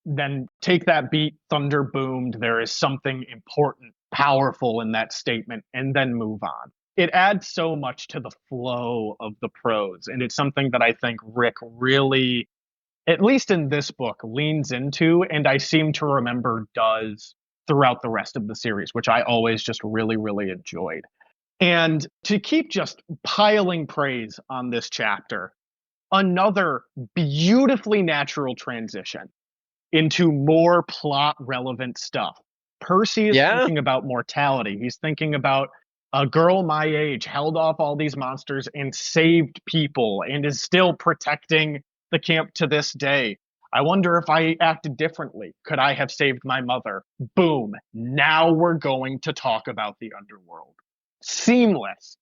S1: then take that beat, thunder boomed, there is something important, powerful in that statement, and then move on. It adds so much to the flow of the prose, and it's something that I think Rick really, at least in this book, leans into, and I seem to remember does throughout the rest of the series, which I always just really, really enjoyed. And to keep just piling praise on this chapter, another beautifully natural transition into more plot relevant stuff. Percy is
S2: Yeah.
S1: thinking about mortality. He's thinking about a girl my age held off all these monsters and saved people and is still protecting the camp to this day. I wonder if I acted differently. Could I have saved my mother? Boom. Now we're going to talk about the underworld. Seamless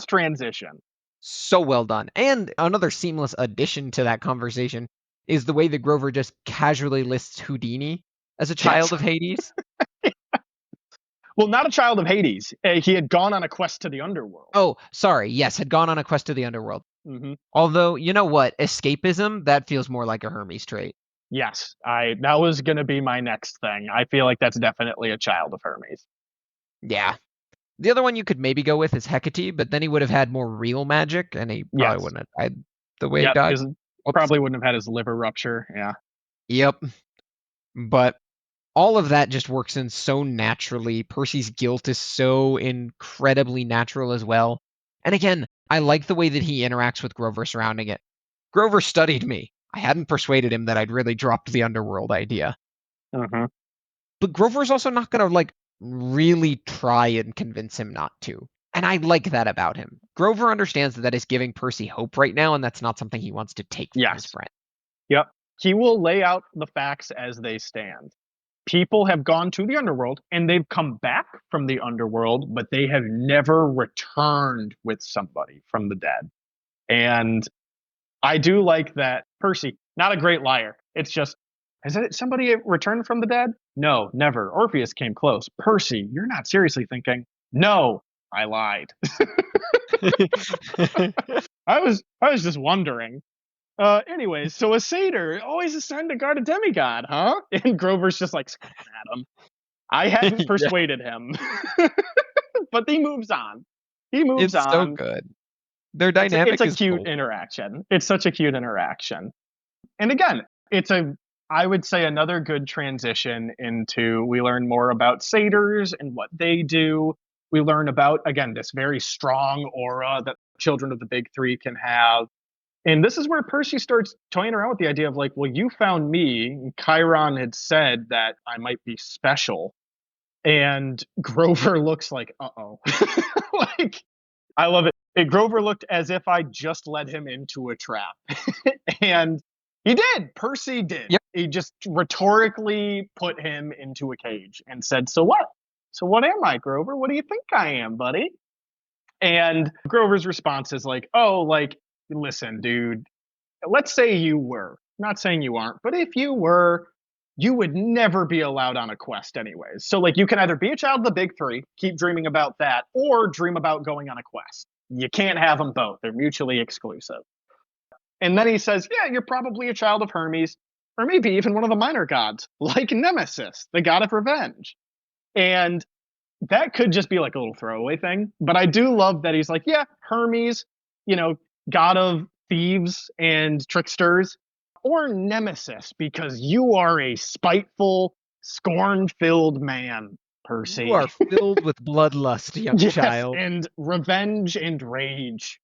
S1: transition.
S2: So well done. And another seamless addition to that conversation is the way that Grover just casually lists Houdini as a child
S1: Yes.
S2: of Hades.
S1: Well, not a child of Hades. He had gone on a quest to the underworld.
S2: Oh, sorry. Yes, had gone on a quest to the underworld.
S1: Mm-hmm.
S2: Although, you know what? Escapism, that feels more like a Hermes trait.
S1: Yes, I that was going to be my next thing. I feel like that's definitely a child of Hermes.
S2: Yeah. The other one you could maybe go with is Hecate, but then he would have had more real magic, and he probably
S1: Yes.
S2: wouldn't have died the way he
S1: Yep.
S2: died.
S1: His
S2: Whoops.
S1: probably wouldn't have had his liver rupture. Yeah.
S2: Yep. But all of that just works in so naturally. Percy's guilt is so incredibly natural as well. And again, I like the way that he interacts with Grover surrounding it. Grover studied me. I hadn't persuaded him that I'd really dropped the underworld idea.
S1: Mm-hmm.
S2: But Grover's also not going to like really try and convince him not to. And I like that about him. Grover understands that that is giving Percy hope right now, and that's not something he wants to take from his
S1: Yes.
S2: friend.
S1: Yep. He will lay out the facts as they stand. People have gone to the underworld and they've come back from the underworld, but they have never returned with somebody from the dead. And I do like that Percy, not a great liar. It's just, has it somebody returned from the dead? No, never. Orpheus came close. Percy, you're not seriously thinking, no, I lied. I was just wondering. Anyways, so a satyr always assigned to guard a demigod, huh? And Grover's just like screaming at him. I hadn't
S2: Yeah,
S1: persuaded him. But he moves on. He moves
S2: it's so
S1: on.
S2: good. Their
S1: It's
S2: dynamic
S1: a
S2: is
S1: cute
S2: gold.
S1: interaction. It's such a cute interaction. And again, it's a I would say another good transition into we learn more about satyrs and what they do. We learn about again this very strong aura that children of the big three can have. And this is where Percy starts toying around with the idea of like, well, you found me. Chiron had said that I might be special. And Grover looks like, uh-oh. Like, I love it. Grover looked as if I just led him into a trap. And he did. Percy did.
S2: Yep.
S1: He just rhetorically put him into a cage and said, so what? So what am I, Grover? What do you think I am, buddy? And Grover's response is like, oh, like, listen, dude, let's say you were. Not saying you aren't, but if you were, you would never be allowed on a quest anyways. So like you can either be a child of the big three, keep dreaming about that, or dream about going on a quest. You can't have them both. They're mutually exclusive. And then he says, yeah, you're probably a child of Hermes. or maybe even one of the minor gods, like Nemesis, the god of revenge. And that could just be like a little throwaway thing. But I do love that he's like, yeah, Hermes, you know, god of thieves and tricksters, or Nemesis, because you are a spiteful, scorn filled man,
S2: You
S1: Percy.
S2: are filled with bloodlust, young
S1: Yes,
S2: child.
S1: and revenge and rage.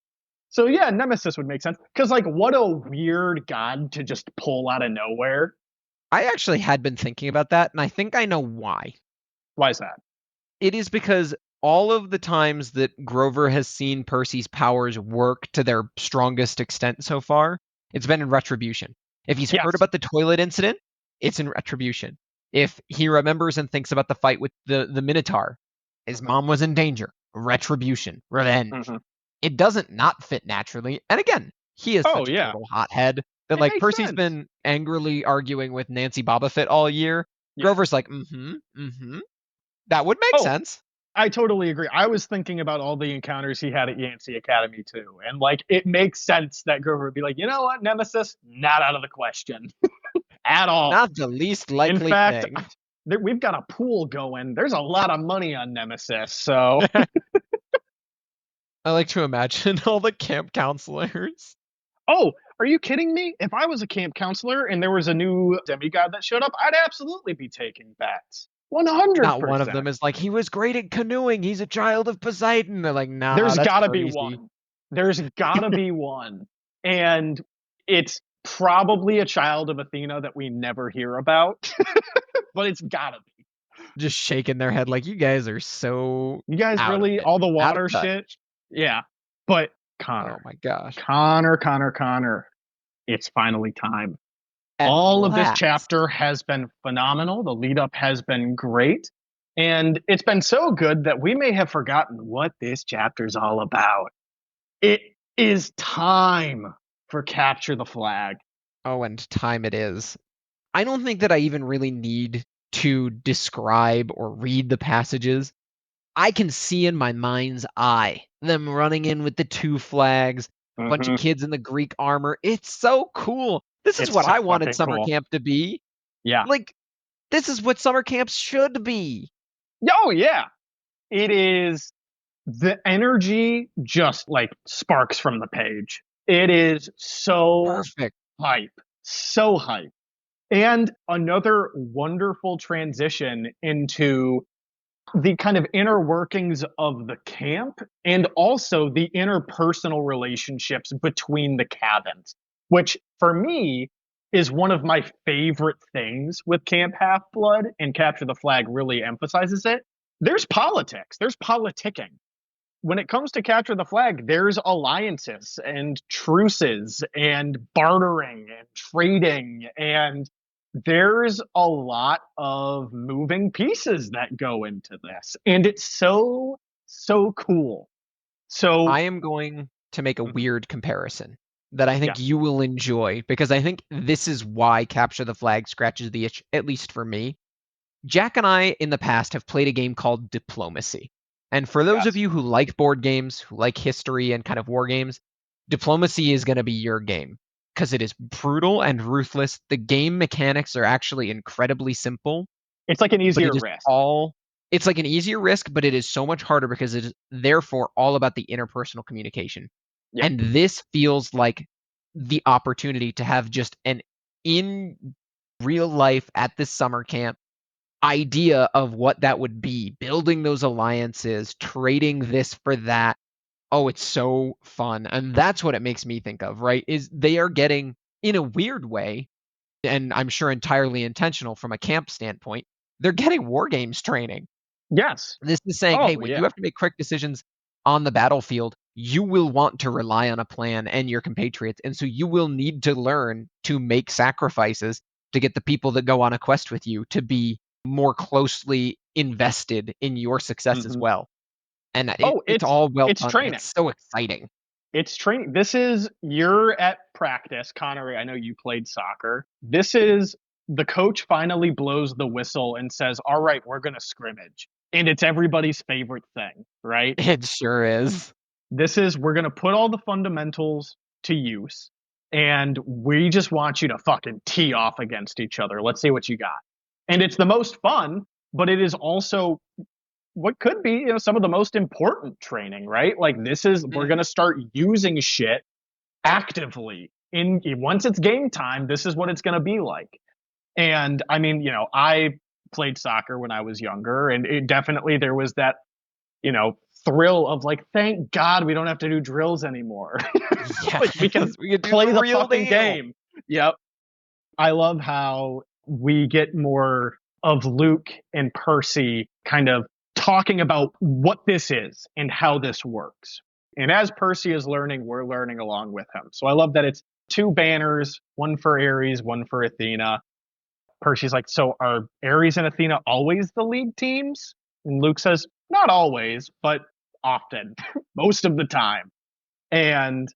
S1: So yeah, Nemesis would make sense. Because like what a weird god to just pull out of nowhere.
S2: I actually had been thinking about that, and I think I know why.
S1: Why is that?
S2: It is because all of the times that Grover has seen Percy's powers work to their strongest extent so far, it's been in retribution. If he's heard
S1: Yes.
S2: about the toilet incident, it's in retribution. If he remembers and thinks about the fight with the Minotaur, his mom was in danger. Retribution, revenge.
S1: Mm-hmm.
S2: It doesn't not fit naturally. And again, he is
S1: Oh
S2: such a
S1: yeah.
S2: total hothead that
S1: It
S2: like
S1: makes
S2: Percy's
S1: sense.
S2: been angrily arguing with Nancy Bobbitt all year.
S1: Yeah.
S2: Grover's like, mm-hmm. That would make
S1: Oh,
S2: sense.
S1: I totally agree. I was thinking about all the encounters he had at Yancey Academy too, and like it makes sense that Grover would be like, you know what, Nemesis, not out of the question at all.
S2: Not the least
S1: In
S2: likely
S1: fact,
S2: thing.
S1: we've got a pool going. There's a lot of money on Nemesis, so
S2: I like to imagine all the camp counselors.
S1: oh, are you kidding me? If I was a camp counselor and there was a new demigod that showed up, I'd absolutely be taking bets.
S2: Not one of
S1: 100%.
S2: them is like, he was great at canoeing. He's a child of Poseidon. They're like, nah,
S1: There's
S2: that's
S1: gotta be
S2: crazy.
S1: one. There's gotta be one. And it's probably a child of Athena that we never hear about, but it's gotta be.
S2: Just shaking their head like, you guys are so
S1: You guys
S2: out of
S1: really,
S2: it.
S1: all the
S2: Out of
S1: water
S2: touch.
S1: shit? Yeah. But
S2: Oh my gosh.
S1: Connor. It's finally time.
S2: At
S1: All of this
S2: last.
S1: chapter has been phenomenal. The lead up has been great. And it's been so good that we may have forgotten what this chapter's all about. It is time for Capture the Flag.
S2: Oh, and time it is. I don't think that I even really need to describe or read the passages. I can see in my mind's eye them running in with the two flags, a bunch of
S1: Mhm.
S2: kids in the Greek armor. It's so cool. This is
S1: It's
S2: what
S1: so
S2: I wanted
S1: fucking
S2: summer
S1: cool.
S2: camp to be.
S1: Yeah.
S2: Like, this is what summer camps should be.
S1: Oh, yeah. It is the energy just like sparks from the page. It is so
S2: Perfect.
S1: hype. So hype. And another wonderful transition into the kind of inner workings of the camp and also the interpersonal relationships between the cabins, which for me is one of my favorite things with Camp Half Blood, and Capture the Flag really emphasizes it. There's politics, there's politicking. When it comes to Capture the Flag, there's alliances and truces and bartering and trading, and there's a lot of moving pieces that go into this. And it's so, so cool. So,
S2: I am going to make a
S1: mhm,
S2: weird comparison that I think
S1: yes,
S2: you will enjoy because I think this is why Capture the Flag scratches the itch, at least for me. Jack and I in the past have played a game called Diplomacy. And for those of
S1: yes.
S2: you who like board games, who like history and kind of war games, Diplomacy is going to be your game because it is brutal and ruthless. The game mechanics are actually incredibly simple,
S1: It's like an
S2: but
S1: easier
S2: it is
S1: risk.
S2: all it's like an easier risk, but it is so much harder because it is therefore all about the interpersonal communication.
S1: Yeah.
S2: And this feels like the opportunity to have just an in real life at this summer camp idea of what that would be, building those alliances, trading this for that. Oh, it's so fun. And that's what it makes me think of, right? Is they are getting, in a weird way, and I'm sure entirely intentional from a camp standpoint, they're getting war games training.
S1: Yes.
S2: This is saying, hey,
S1: Oh,
S2: when you
S1: yeah.
S2: have to make quick decisions on the battlefield, you will want to rely on a plan and your compatriots. And so you will need to learn to make sacrifices to get the people that go on a quest with you to be more closely invested in your success as
S1: Hmm.
S2: well. And
S1: Oh,
S2: it's all well
S1: it's
S2: done, and
S1: training.
S2: it's so exciting.
S1: It's training. This is you're at practice, Connor. I know you played soccer. This is the coach finally blows the whistle and says, "All right, we're going to scrimmage." And it's everybody's favorite thing, right?
S2: It sure is.
S1: This is we're going to put all the fundamentals to use. and we just want you to fucking tee off against each other. Let's see what you got. And it's the most fun, but it is also what could be, some of the most important training, right? Like we're going to start using shit actively in once it's game time. This is what it's going to be like. And I mean, I played soccer when I was younger, and it definitely, there was that, thrill of like, thank God we don't have to do drills anymore.
S2: Yeah,
S1: Like we can
S2: we could do
S1: play the
S2: real
S1: fucking
S2: deal.
S1: game. Yep. I love how we get more of Luke and Percy kind of talking about what this is and how this works. And as Percy is learning, we're learning along with him. So I love that it's two banners, one for Ares, one for Athena. Percy's like, so are Ares and Athena always the league teams? And Luke says, not always, but often, most of the time. And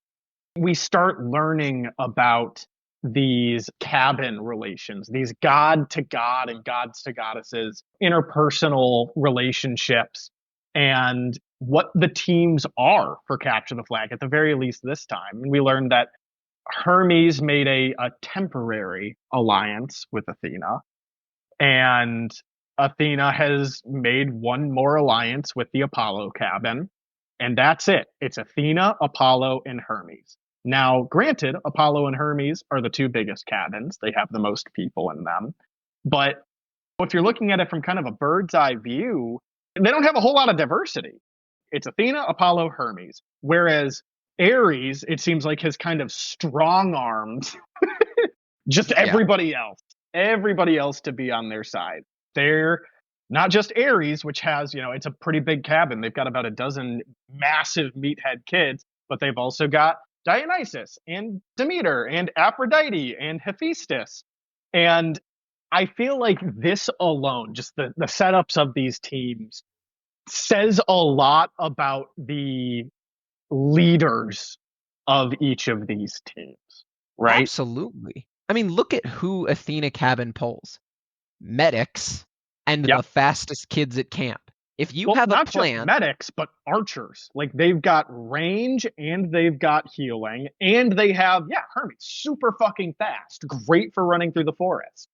S1: we start learning about these cabin relations, these god to god and gods to goddesses, interpersonal relationships, and what the teams are for Capture the Flag, at the very least this time. And we learned that Hermes made a temporary alliance with Athena, and Athena has made one more alliance with the Apollo cabin, and that's it. It's Athena, Apollo, and Hermes. Now, granted, Apollo and Hermes are the two biggest cabins. They have the most people in them. But if you're looking at it from kind of a bird's eye view, they don't have a whole lot of diversity. It's Athena, Apollo, Hermes. Whereas Ares, it seems like, has kind of strong armed just everybody else to be on their side. They're not just Ares, which has, it's a pretty big cabin. They've got about a dozen massive meathead kids, but they've also got Dionysus and Demeter and Aphrodite and Hephaestus. And I feel like this alone, just the setups of these teams, says a lot about the leaders of each of these teams, right?
S2: Absolutely. I mean, look at who Athena cabin pulls. Medics and
S1: Yep.
S2: the fastest kids at camp. If you
S1: Well,
S2: have a
S1: not
S2: plan,
S1: just medics, but archers. Like they've got range and they've got healing, and they have, Hermes, super fucking fast, great for running through the forest.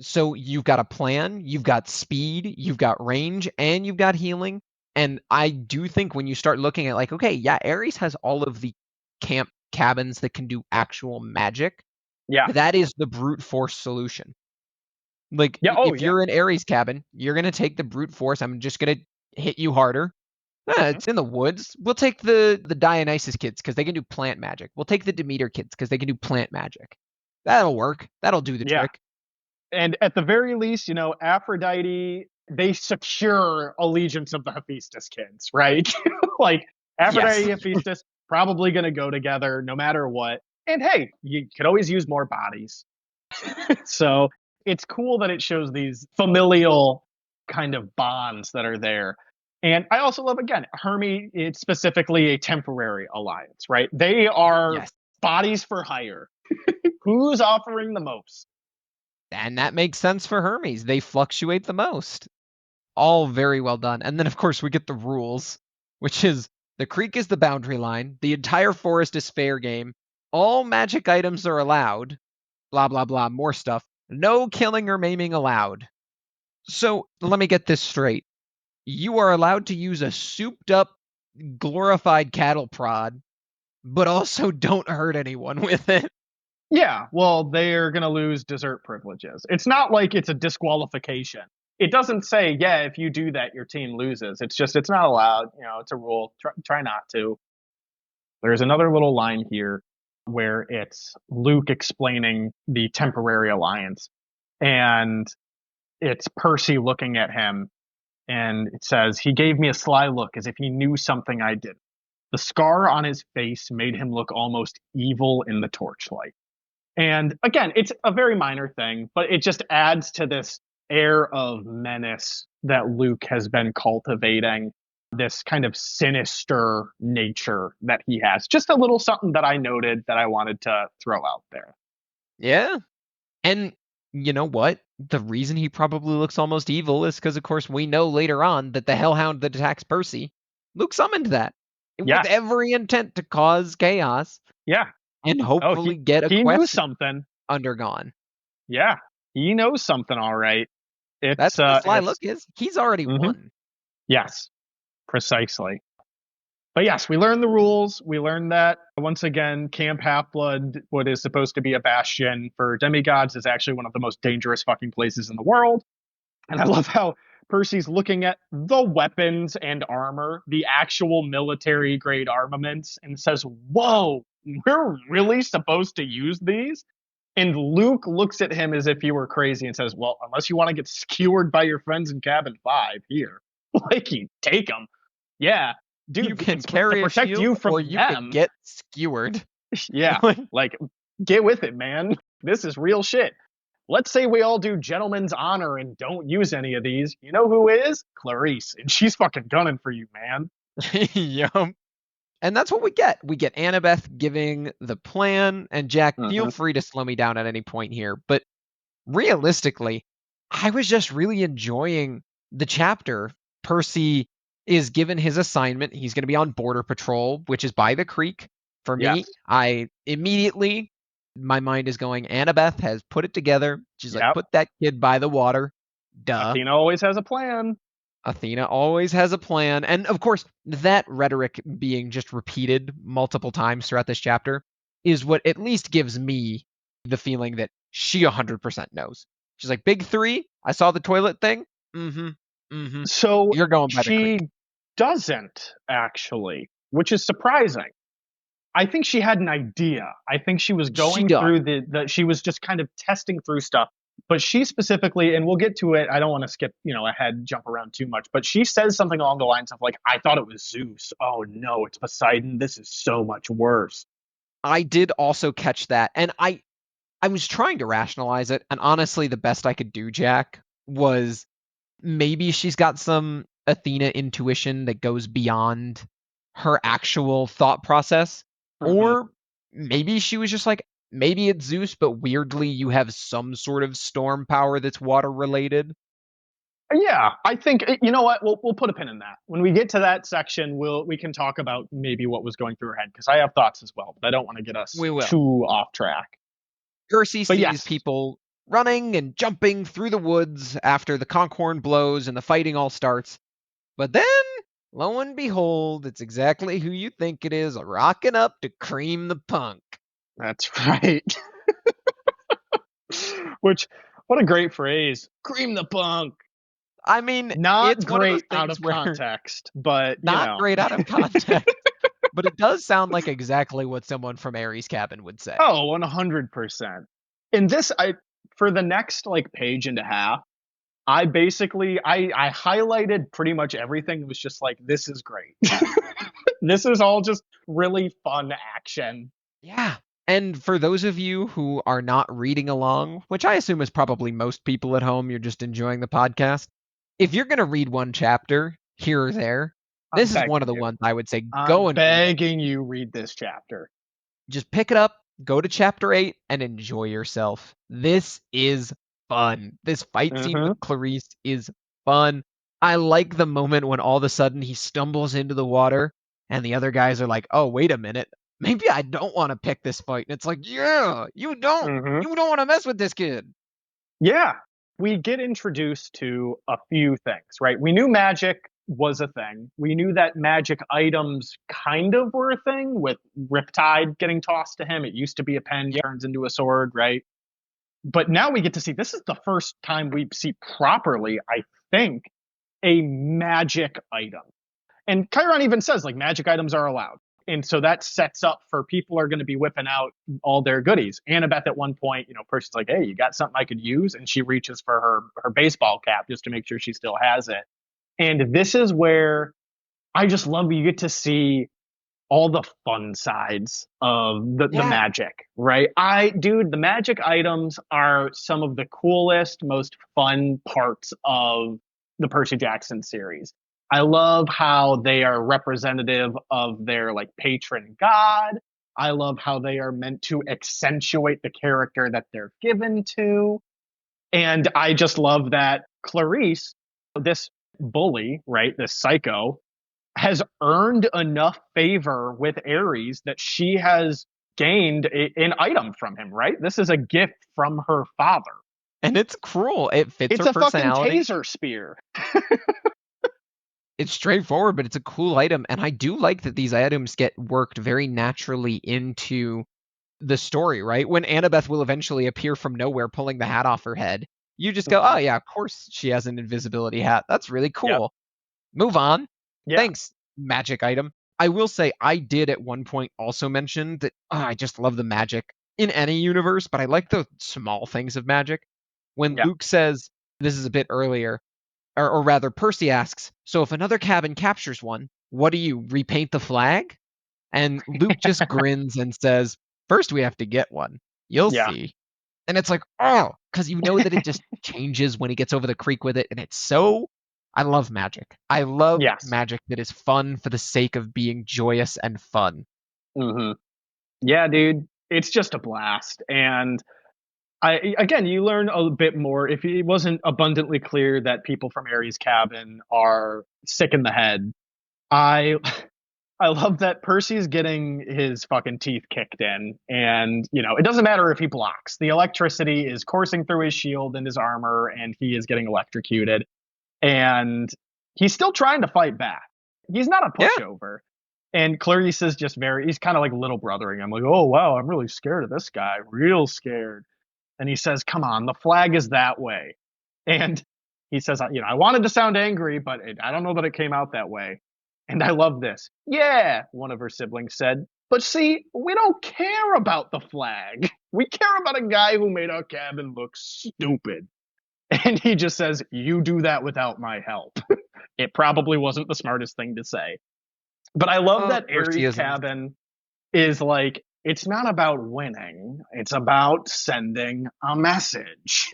S2: so you've got a plan, you've got speed, you've got range, and you've got healing. And I do think when you start looking at like, okay, yeah, Ares has all of the camp cabins that can do actual magic.
S1: Yeah.
S2: That is the brute force solution. Like, if you're in Ares cabin, you're going to take the brute force. I'm just going to hit you harder. It's in the woods. We'll take the Dionysus kids because they can do plant magic. We'll take the Demeter kids because they can do plant magic. That'll work. That'll do the trick.
S1: And at the very least, Aphrodite, they secure allegiance of the Hephaestus kids, right? Like Aphrodite and Hephaestus probably going to go together no matter what. And hey, you could always use more bodies. So it's cool that it shows these familial kind of bonds that are there. And I also love, again, Hermes, it's specifically a temporary alliance, right? They are bodies for hire. Who's offering the most?
S2: And that makes sense for Hermes. They fluctuate the most. All very well done. And then, of course, we get the rules, which is the creek is the boundary line. The entire forest is fair game. All magic items are allowed. Blah, blah, blah. More stuff. No killing or maiming allowed. So let me get this straight. You are allowed to use a souped up, glorified cattle prod, but also don't hurt anyone with it.
S1: Yeah, well, they're going to lose dessert privileges. It's not like it's a disqualification. It doesn't say, if you do that, your team loses. It's just, it's not allowed. It's a rule. Try not to. There's another little line here where it's Luke explaining the temporary alliance. And it's Percy looking at him. And it says, he gave me a sly look as if he knew something I didn't. The scar on his face made him look almost evil in the torchlight. And again, it's a very minor thing, but it just adds to this air of menace that Luke has been cultivating, this kind of sinister nature that he has. Just a little something that I noted that I wanted to throw out there.
S2: Yeah. And you know what? The reason he probably looks almost evil is because, of course, we know later on that the hellhound that attacks Percy, Luke summoned that with every intent to cause chaos.
S1: Yeah.
S2: and
S1: Oh,
S2: hopefully get a
S1: he knew
S2: quest
S1: something.
S2: undergone.
S1: Yeah, he knows something, all right.
S2: That's
S1: It's
S2: what the sly look
S1: it's
S2: is. He's already
S1: mhm.
S2: won.
S1: Yes, precisely. But yes, we learned the rules. We learned that once again, Camp Half Blood, what is supposed to be a bastion for demigods, is actually one of the most dangerous fucking places in the world. And I love how Percy's looking at the weapons and armor, the actual military grade armaments, and says, "Whoa, we're really supposed to use these?" And Luke looks at him as if he were crazy and says, "Well, unless you want to get skewered by your friends in cabin 5, here, like you take them." Yeah,
S2: You
S1: dude,
S2: can
S1: it's to
S2: carry a
S1: protect
S2: shield
S1: you
S2: or
S1: from
S2: you can
S1: them.
S2: get skewered.
S1: Yeah, like get with it, man. This is real shit. Let's say we all do gentleman's honor and don't use any of these. You know who is? Clarice, and she's fucking gunning for you, man.
S2: Yum. And that's what we get. We get Annabeth giving the plan, and Jack, feel
S1: Mm-hmm.
S2: free to slow me down at any point here. But realistically, I was just really enjoying the chapter. Percy is given his assignment. He's going to be on border patrol, which is by the creek. For me,
S1: Yes.
S2: I immediately, my mind is going, Annabeth has put it together. She's like,
S1: Yep.
S2: put that kid by the water. Duh.
S1: Athena always has a plan.
S2: Athena always has a plan. And of course, that rhetoric being just repeated multiple times throughout this chapter is what at least gives me the feeling that she 100% knows. She's like, Big Three, I saw the toilet thing. Mm-hmm. Mm-hmm.
S1: So
S2: You're going by the
S1: she
S2: creek.
S1: doesn't actually, which is surprising. I think she had an idea. I think she was
S2: She
S1: going
S2: does.
S1: through she was just kind of testing through stuff. But she specifically, and we'll get to it. I don't want to skip, ahead, jump around too much. But she says something along the lines of like, "I thought it was Zeus. Oh no, it's Poseidon. This is so much worse."
S2: I did also catch that. And I was trying to rationalize it. And honestly, the best I could do, Jack, was maybe she's got some Athena intuition that goes beyond her actual thought process.
S1: Mhm.
S2: Or maybe she was just like, maybe it's Zeus, but weirdly you have some sort of storm power that's water related.
S1: Yeah, I think you know what we'll put a pin in that. When we get to that section, we can talk about maybe what was going through her head because I have thoughts as well, but I don't want to get us
S2: We will.
S1: too off track.
S2: Percy
S1: But
S2: sees
S1: yes,
S2: people running and jumping through the woods after the conch horn blows and the fighting all starts. But then, lo and behold, it's exactly who you think it is, rocking up to cream the punk.
S1: that's right. Which, what a great phrase. Cream the punk.
S2: I mean,
S1: Not
S2: it's one of those
S1: great out
S2: things
S1: of
S2: where
S1: context, but
S2: not great out of context, but it does sound like exactly what someone from Aries Cabin would say.
S1: Oh, 100%. In this, for the next like page and a half, I basically I highlighted pretty much everything. It was just like, this is great. This is all just really fun action.
S2: Yeah. And for those of you who are not reading along, which I assume is probably most people at home, you're just enjoying the podcast. If you're going to read one chapter here or there,
S1: I'm
S2: this is one
S1: begging
S2: of the
S1: you.
S2: ones I would say go
S1: I'm
S2: and read it.
S1: begging you read this chapter.
S2: Just pick it up, go to chapter 8, and enjoy yourself. This is fun. This fight scene
S1: Mm-hmm.
S2: with Clarice is fun. I like the moment when all of a sudden he stumbles into the water and the other guys are like, oh, wait a minute. Maybe I don't want to pick this fight. And it's like, yeah, you don't.
S1: Mm-hmm.
S2: You don't want to mess with this kid.
S1: Yeah, we get introduced to a few things, right? We knew magic was a thing. We knew that magic items kind of were a thing with Riptide getting tossed to him. It used to be a pen,
S2: Yep.
S1: turns into a sword, right? But now we get to see this is the first time we see properly, I think, a magic item. And Chiron even says like magic items are allowed. And so that sets up for people are going to be whipping out all their goodies. Annabeth at one point, Percy's like, "Hey, you got something I could use?" And she reaches for her baseball cap just to make sure she still has it. And this is where I just love you get to see all the fun sides of the
S2: Yeah.
S1: magic, right? The magic items are some of the coolest, most fun parts of the Percy Jackson series. I love how they are representative of their like patron god. I love how they are meant to accentuate the character that they're given to. And I just love that Clarice, this bully, right, this psycho, has earned enough favor with Ares that she has gained an item from him, right? This is a gift from her father.
S2: And it's cruel. It fits
S1: It's
S2: her
S1: a fucking
S2: personality.
S1: taser spear.
S2: It's straightforward, but it's a cool item. And I do like that these items get worked very naturally into the story, right? When Annabeth will eventually appear from nowhere pulling the hat off her head, you just go, oh, yeah, of course she has an invisibility hat. That's really
S1: Yep.
S2: cool. Move on.
S1: Yeah.
S2: Thanks, magic item. I will say, I did at one point also mention that I just love the magic in any universe, but I like the small things of magic. When
S1: Yeah.
S2: Luke says, this is a bit earlier, or rather, Percy asks, so if another cabin captures one, what do you, repaint the flag? And Luke just grins and says, first we have to get one. You'll
S1: Yeah.
S2: see. And it's like, oh, because you know that it just changes when he gets over the creek with it. And it's so, I love magic. I love
S1: Yes.
S2: magic that is fun for the sake of being joyous and fun.
S1: Mm-hmm. Yeah, dude. It's just a blast. And again, you learn a bit more. If it wasn't abundantly clear that people from Ares' cabin are sick in the head, I I love that Percy's getting his fucking teeth kicked in, and it doesn't matter if he blocks. The electricity is coursing through his shield and his armor, and he is getting electrocuted. And he's still trying to fight back. He's not a
S2: Yeah.
S1: pushover. And Clarice is just he's kind of like little brothering. I'm like, oh wow, I'm really scared of this guy, real scared. And he says, come on, the flag is that way. And he says, I wanted to sound angry, but I don't know that it came out that way. And I love this. Yeah, one of her siblings said. But see, we don't care about the flag. We care about a guy who made our cabin look stupid. And he just says, you do that without my help. It probably wasn't the smartest thing to say. But I love that
S2: Percy
S1: Ares'
S2: isn't.
S1: cabin is like, it's not about winning. It's about sending a message.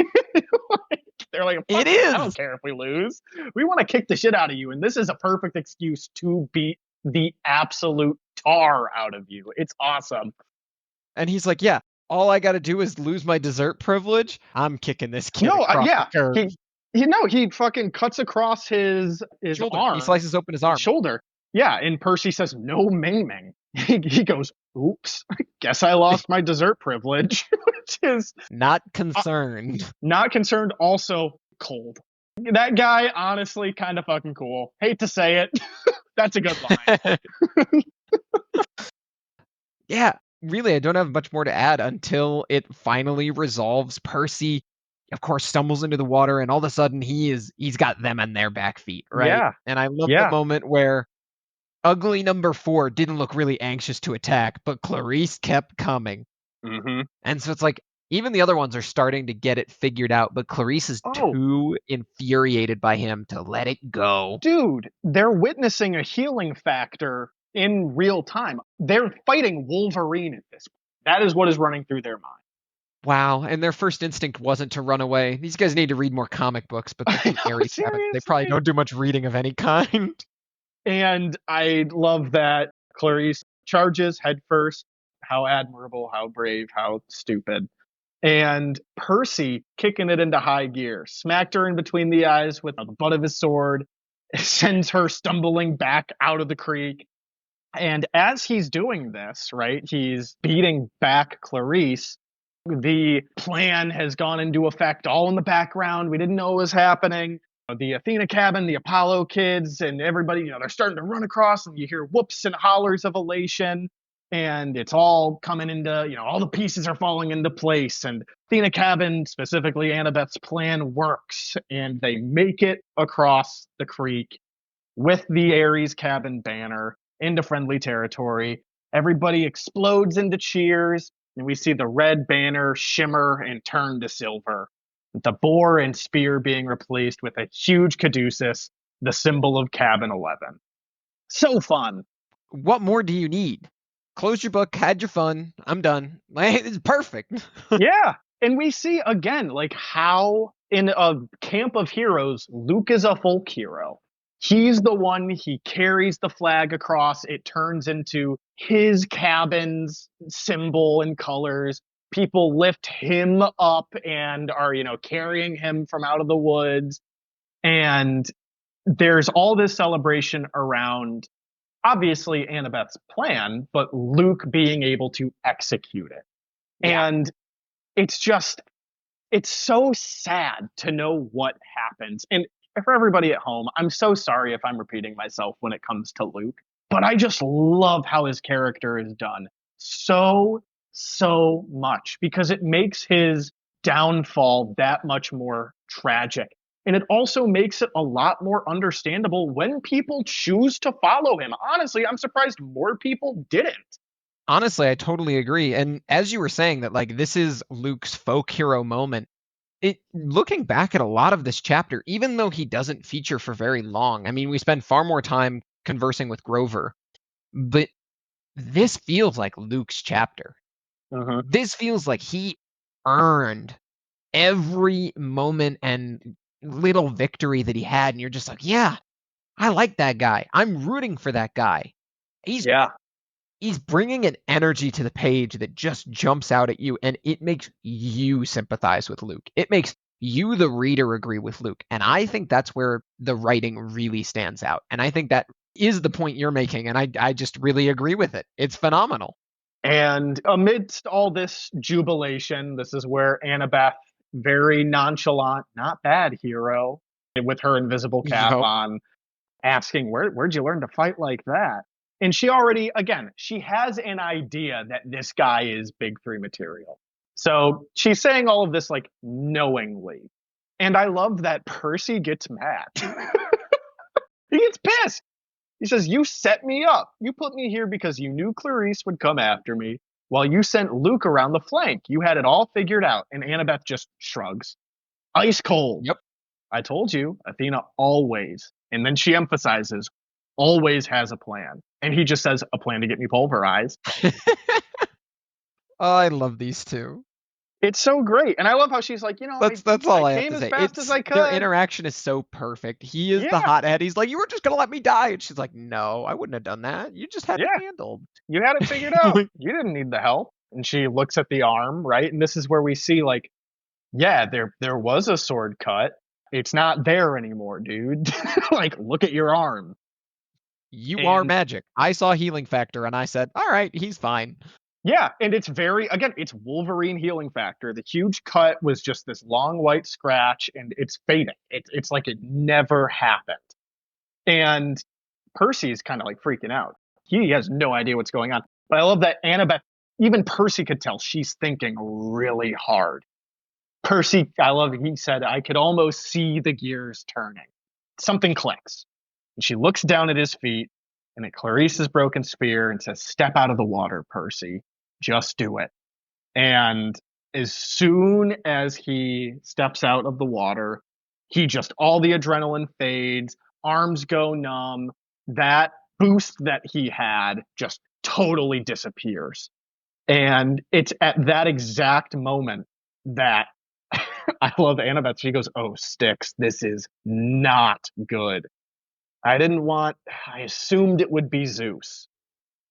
S1: They're like,
S2: It
S1: I don't
S2: is.
S1: care if we lose. We want to kick the shit out of you. And this is a perfect excuse to beat the absolute tar out of you. It's awesome.
S2: And he's like, yeah, all I got to do is lose my dessert privilege. I'm kicking this kid across the curb.
S1: He fucking cuts across his
S2: Shoulder.
S1: arm.
S2: He slices open his arm.
S1: Shoulder. Yeah, and Percy says, no maiming. He goes, oops, guess I lost my dessert privilege, which is
S2: not concerned.
S1: Not concerned, also cold. That guy, honestly, kind of fucking cool. Hate to say it. That's a good line.
S2: Yeah, really, I don't have much more to add until it finally resolves. Percy, of course, stumbles into the water, and all of a sudden he's got them on their back feet, right?
S1: Yeah.
S2: And I love the moment where ugly number 4 didn't look really anxious to attack, but Clarice kept coming.
S1: Mm-hmm.
S2: And so it's like, even the other ones are starting to get it figured out, but Clarice is too infuriated by him to let it go.
S1: Dude, they're witnessing a healing factor in real time. They're fighting Wolverine at this point. That is what is running through their mind.
S2: Wow, and their first instinct wasn't to run away. These guys need to read more comic books, but they probably don't do much reading of any kind.
S1: And I love that Clarice charges headfirst. How admirable, how brave, how stupid. And Percy kicking it into high gear, smacked her in between the eyes with the butt of his sword, sends her stumbling back out of the creek. And as he's doing this, right, he's beating back Clarice. The plan has gone into effect all in the background. We didn't know what was happening. The Athena cabin, the Apollo kids, and everybody, they're starting to run across, and you hear whoops and hollers of elation. And it's all coming into, all the pieces are falling into place. And Athena cabin, specifically Annabeth's plan, works. And they make it across the creek with the Ares cabin banner into friendly territory. Everybody explodes into cheers, and we see the red banner shimmer and turn to silver. The boar and spear being replaced with a huge caduceus, the symbol of Cabin 11. So fun.
S2: What more do you need? Close your book, had your fun, I'm done. It's perfect.
S1: Yeah. And we see again, how in a camp of heroes, Luke is a folk hero. He's the one, he carries the flag across. It turns into his cabin's symbol and colors. People lift him up and are, carrying him from out of the woods. And there's all this celebration around obviously Annabeth's plan, but Luke being able to execute it.
S2: Yeah.
S1: And it's just, it's so sad to know what happens. And for everybody at home, I'm so sorry if I'm repeating myself when it comes to Luke, but I just love how his character is done so, so much because it makes his downfall that much more tragic. And it also makes it a lot more understandable when people choose to follow him. Honestly, I'm surprised more people didn't.
S2: Honestly, I totally agree. And as you were saying that like this is Luke's folk hero moment, it looking back at a lot of this chapter, even though he doesn't feature for very long, I mean, we spend far more time conversing with Grover, but this feels like Luke's chapter.
S1: Uh-huh.
S2: This feels like he earned every moment and little victory that he had, and you're just like, yeah, I like that guy. I'm rooting for that guy. He's
S1: Yeah.
S2: he's bringing an energy to the page that just jumps out at you, and it makes you sympathize with Luke. It makes you, the reader, agree with Luke. And I think that's where the writing really stands out. And I think that is the point you're making, and I just really agree with it. It's phenomenal.
S1: And amidst all this jubilation, this is where Annabeth, very nonchalant, not bad hero, with her invisible cap
S2: Yup.
S1: on, asking, where'd you learn to fight like that? And she already, again, she has an idea that this guy is Big Three material. So she's saying all of this like knowingly. And I love that Percy gets mad. He gets pissed. He says, "You set me up. You put me here because you knew Clarice would come after me, while you sent Luke around the flank. You had it all figured out." And Annabeth just shrugs. Ice cold.
S2: Yep.
S1: "I told you, Athena always," and then she emphasizes, "always has a plan." And he just says, "A plan to get me pulverized."
S2: Oh, I love these two.
S1: It's so great. And I love how she's like,
S2: That's
S1: I
S2: all I have
S1: came
S2: to
S1: as
S2: say.
S1: fast as I
S2: Their
S1: could.
S2: interaction is so perfect. He is the
S1: Yeah,
S2: hothead. He's like, "You were just gonna let me die," and she's like, "No, I wouldn't have done that. You just had it
S1: yeah.
S2: handled."
S1: You had it figured out.
S2: Like,
S1: You didn't need the help. And she looks at the arm, right? And this is where we see like, yeah, there was a sword cut. It's not there anymore, dude. Like, look at your arm.
S2: you are
S1: And
S2: magic. I saw healing factor, and I said, "All right, he's fine."
S1: yeah, and it's very, again, it's Wolverine healing factor. The huge cut was just this long white scratch, and it's fading. It's like it never happened. And Percy's kind of like freaking out. He has no idea what's going on. But I love that Annabeth, even Percy could tell she's thinking really hard. Percy, I love it. He said, "I could almost see the gears turning." Something clicks. And she looks down at his feet and at Clarice's broken spear and says, "Step out of the water, Percy. Just do it." And as soon as he steps out of the water, he just, all the adrenaline fades, arms go numb. That boost that he had just totally disappears. And it's at that exact moment that I love Annabeth. She goes, "Oh, Styx, this is not good. I assumed it would be Zeus."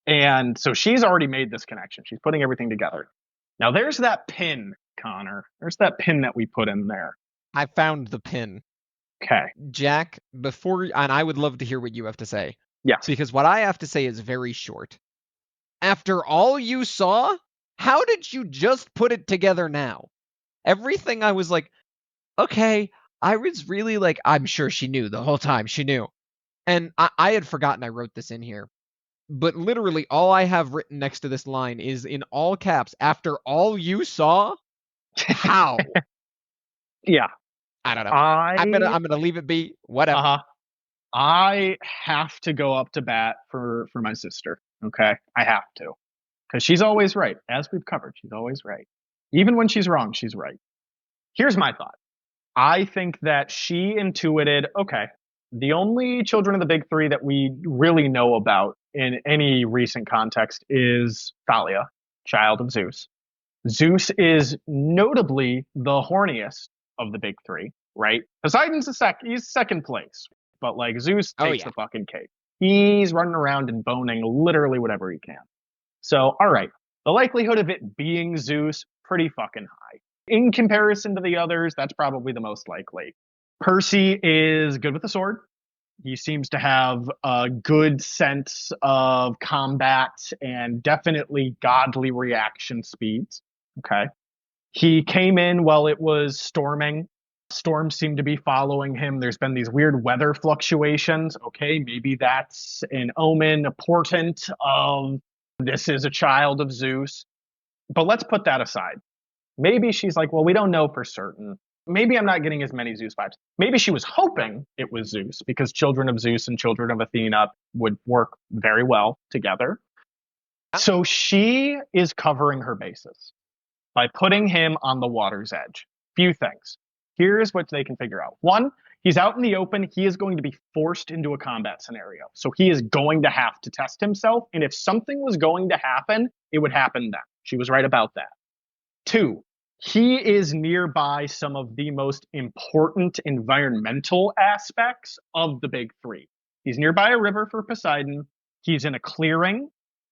S1: And so she's already made this connection. She's putting everything together. Now there's that pin, Connor. There's that pin that we put in there.
S2: I found the pin.
S1: Okay.
S2: Jack, and I would love to hear what you have to say,
S1: Yes.
S2: because what I have to say is very short. After all you saw, how did you just put it together now? Everything I was like, okay, I was really like, I'm sure she knew the whole time. She knew. And I had forgotten I wrote this in here. But literally all I have written next to this line is in all caps, after all you saw, how?
S1: Yeah.
S2: I don't know. I'm
S1: I
S2: gonna leave it be. Whatever.
S1: uh I have to go up to bat for my sister. Okay. I have to. Because she's always right. As we've covered, she's always right. Even when she's wrong, she's right. Here's my thought. I think that she intuited, okay, the only children of the big three that we really know about in any recent context is Thalia, child of Zeus. Zeus is notably the horniest of the big three, right? Poseidon's he's second place, but like Zeus
S2: Oh
S1: takes
S2: yeah.
S1: the fucking cake. He's running around and boning literally whatever he can. So, all right, the likelihood of it being Zeus, pretty fucking high. In comparison to the others, that's probably the most likely. Percy is good with the sword. He seems to have a good sense of combat and definitely godly reaction speeds. Okay. He came in while it was storming. Storms seem to be following him. There's been these weird weather fluctuations. Okay, maybe that's an omen, a portent of this is a child of Zeus. But let's put that aside. Maybe she's like, well, we don't know for certain. Maybe I'm not getting as many Zeus vibes. Maybe she was hoping it was Zeus because children of Zeus and children of Athena would work very well together. So she is covering her bases by putting him on the water's edge. Few things. Here's what they can figure out. One, he's out in the open. He is going to be forced into a combat scenario. So he is going to have to test himself. And if something was going to happen, it would happen then. She was right about that. Two, he is nearby some of the most important environmental aspects of the big three. He's nearby a river for Poseidon. He's in a clearing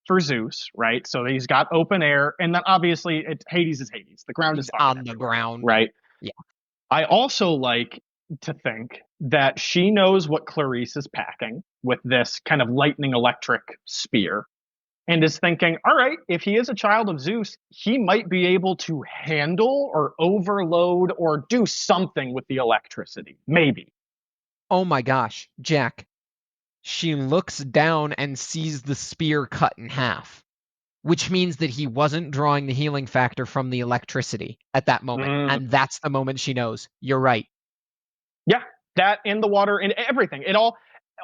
S1: for Zeus, right? So he's got open air. And then obviously Hades is Hades. The ground is
S2: on the ground.
S1: Right?
S2: Yeah.
S1: I also like to think that she knows what Clarice is packing with this kind of lightning electric spear and is thinking, all right, if he is a child of Zeus, he might be able to handle or overload or do something with the electricity. Maybe.
S2: Oh my gosh, Jack. She looks down and sees the spear cut in half, which means that he wasn't drawing the healing factor from the electricity at that moment. And that's the moment she knows, you're right.
S1: Yeah, that and the water and everything.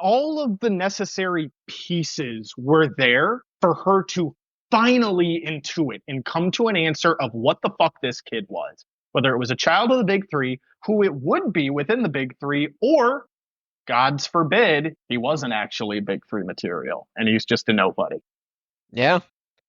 S1: All of the necessary pieces were there for her to finally intuit and come to an answer of what the fuck this kid was. Whether it was a child of the big three, who it would be within the big three, or, God's forbid, he wasn't actually big three material and he's just a nobody.
S2: Yeah.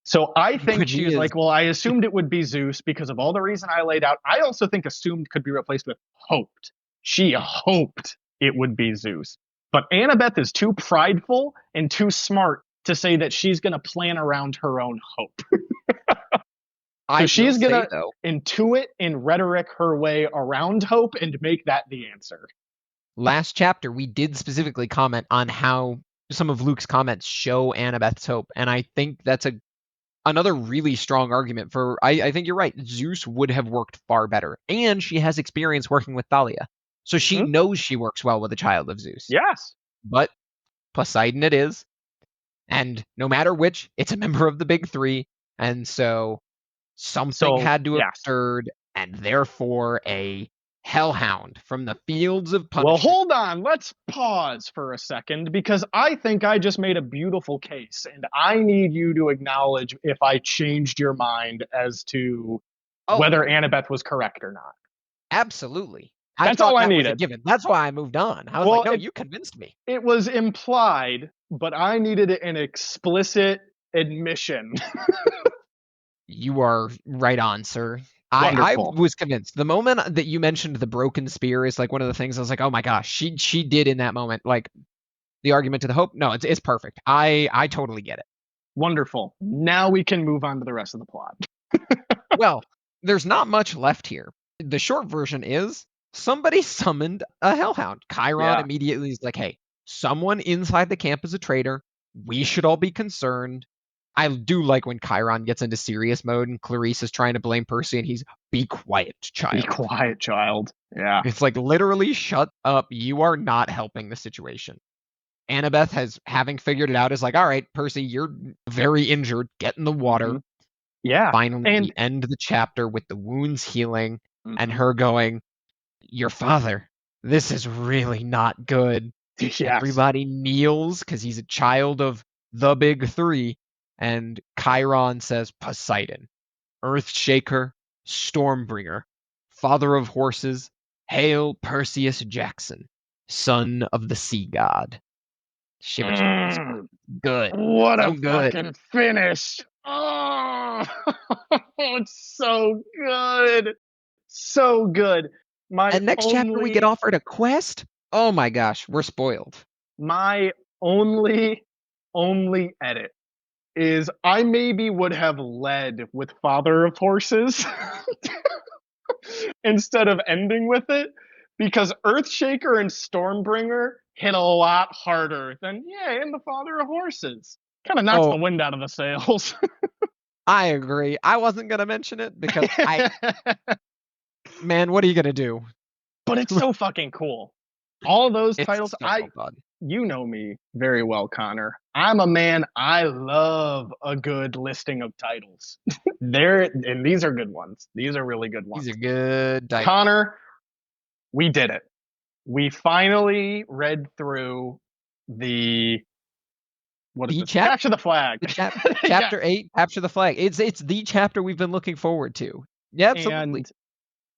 S1: So I think she was like, well, I assumed it would be Zeus because of all the reason I laid out. I also think assumed could be replaced with hoped. She hoped it would be Zeus. But Annabeth is too prideful and too smart to say that she's going to plan around her own hope. So she's going to intuit and rhetoric her way around hope and make that the answer.
S2: Last chapter, we did specifically comment on how some of Luke's comments show Annabeth's hope. And I think that's another really strong argument for, I think you're right. Zeus would have worked far better. And she has experience working with Thalia. So she knows she works well with a child of Zeus.
S1: Yes.
S2: But Poseidon it is. And no matter which, it's a member of the big three. And so something had to have stirred, and therefore a hellhound from the fields of punishment.
S1: Well, hold on. Let's pause for a second, because I think I just made a beautiful case, and I need you to acknowledge if I changed your mind as to whether Annabeth was correct or not.
S2: Absolutely.
S1: That's all I needed.
S2: Given. That's why I moved on. I was like, no, you convinced me.
S1: It was implied, but I needed an explicit admission.
S2: You are right on, sir. I was convinced. The moment that you mentioned the broken spear is like one of the things I was like, oh my gosh, she did in that moment. Like the argument to the hope. No, it's perfect. I totally get it.
S1: Wonderful. Now we can move on to the rest of the plot.
S2: Well, there's not much left here. The short version is somebody summoned a hellhound. Chiron immediately is like, hey, someone inside the camp is a traitor. We should all be concerned. I do like when Chiron gets into serious mode and Clarice is trying to blame Percy and he's, be quiet, child.
S1: Be quiet, child. Yeah.
S2: It's like, literally, shut up. You are not helping the situation. Annabeth having figured it out, is like, all right, Percy, you're very injured. Get in the water.
S1: Yeah.
S2: Finally, we end the chapter with the wounds healing and her going, your father, this is really not good.
S1: Yes.
S2: Everybody kneels because he's a child of the big three. And Chiron says, Poseidon, Earthshaker, Stormbringer, father of horses, hail Percy Jackson, son of the sea god. Good.
S1: What
S2: so
S1: a
S2: good.
S1: Fucking finish. Oh, it's so good. So good.
S2: And next chapter we get offered a quest? Oh my gosh, we're spoiled.
S1: My only edit is I maybe would have led with Father of Horses instead of ending with it, because Earthshaker and Stormbringer hit a lot harder than, yeah, and the father of horses. Kind of knocks
S2: Oh,
S1: the wind out of the sails.
S2: I agree. I wasn't gonna mention it because man, what are you gonna do?
S1: But it's so fucking cool. All those titles,
S2: It's so well done.
S1: you know me very well, Connor. I'm a man, I love a good listing of titles. And these are good ones. These are really good ones.
S2: These are good titles.
S1: Connor, we did it. We finally read through the what is
S2: The
S1: this? Capture the flag.
S2: Chapter 8, Capture the Flag. It's the chapter we've been looking forward to. Yeah, absolutely.
S1: And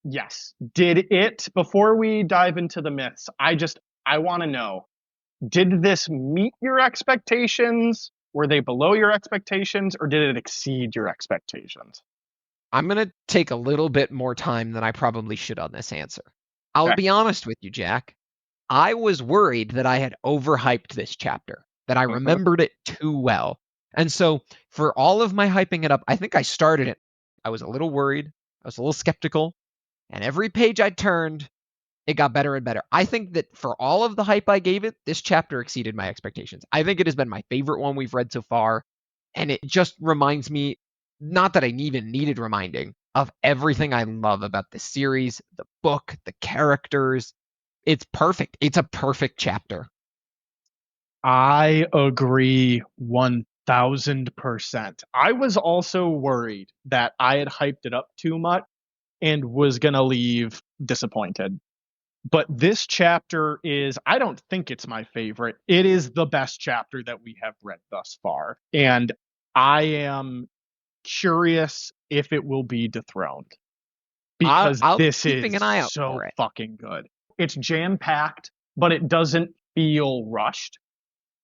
S1: yes, did it, before we dive into the myths, I want to know, did this meet your expectations? Were they below your expectations, or did it exceed your expectations?
S2: I'm gonna take a little bit more time than I probably should on this answer. I'll
S1: Okay.
S2: be honest with you, Jack. I was worried that I had overhyped this chapter, that I remembered it too well. And so, for all of my hyping it up, I think I started it. I was a little worried, I was a little skeptical, and every page I turned, it got better and better. I think that for all of the hype I gave it, this chapter exceeded my expectations. I think it has been my favorite one we've read so far, and it just reminds me, not that I even needed reminding, of everything I love about the series, the book, the characters. It's perfect. It's a perfect chapter.
S1: I agree 1000%. I was also worried that I had hyped it up too much and was going to leave disappointed. But this chapter is, I don't think it's my favorite. It is the best chapter that we have read thus far. And I am curious if it will be dethroned, because
S2: I'll be
S1: this
S2: keeping
S1: is
S2: an eye out
S1: so
S2: for it.
S1: fucking good. It's jam packed, but it doesn't feel rushed,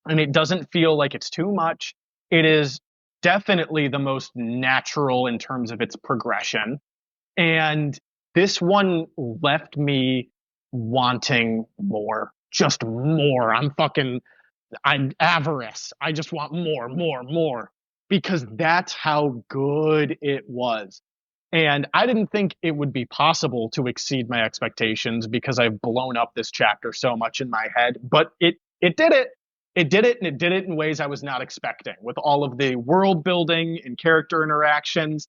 S1: and it doesn't feel like it's too much. It is definitely the most natural in terms of its progression. And this one left me wanting more, just more. I'm avarice. I just want more, more, more, because that's how good it was. And I didn't think it would be possible to exceed my expectations because I've blown up this chapter so much in my head, but it did it. It did it, and it did it in ways I was not expecting, with all of the world building and character interactions.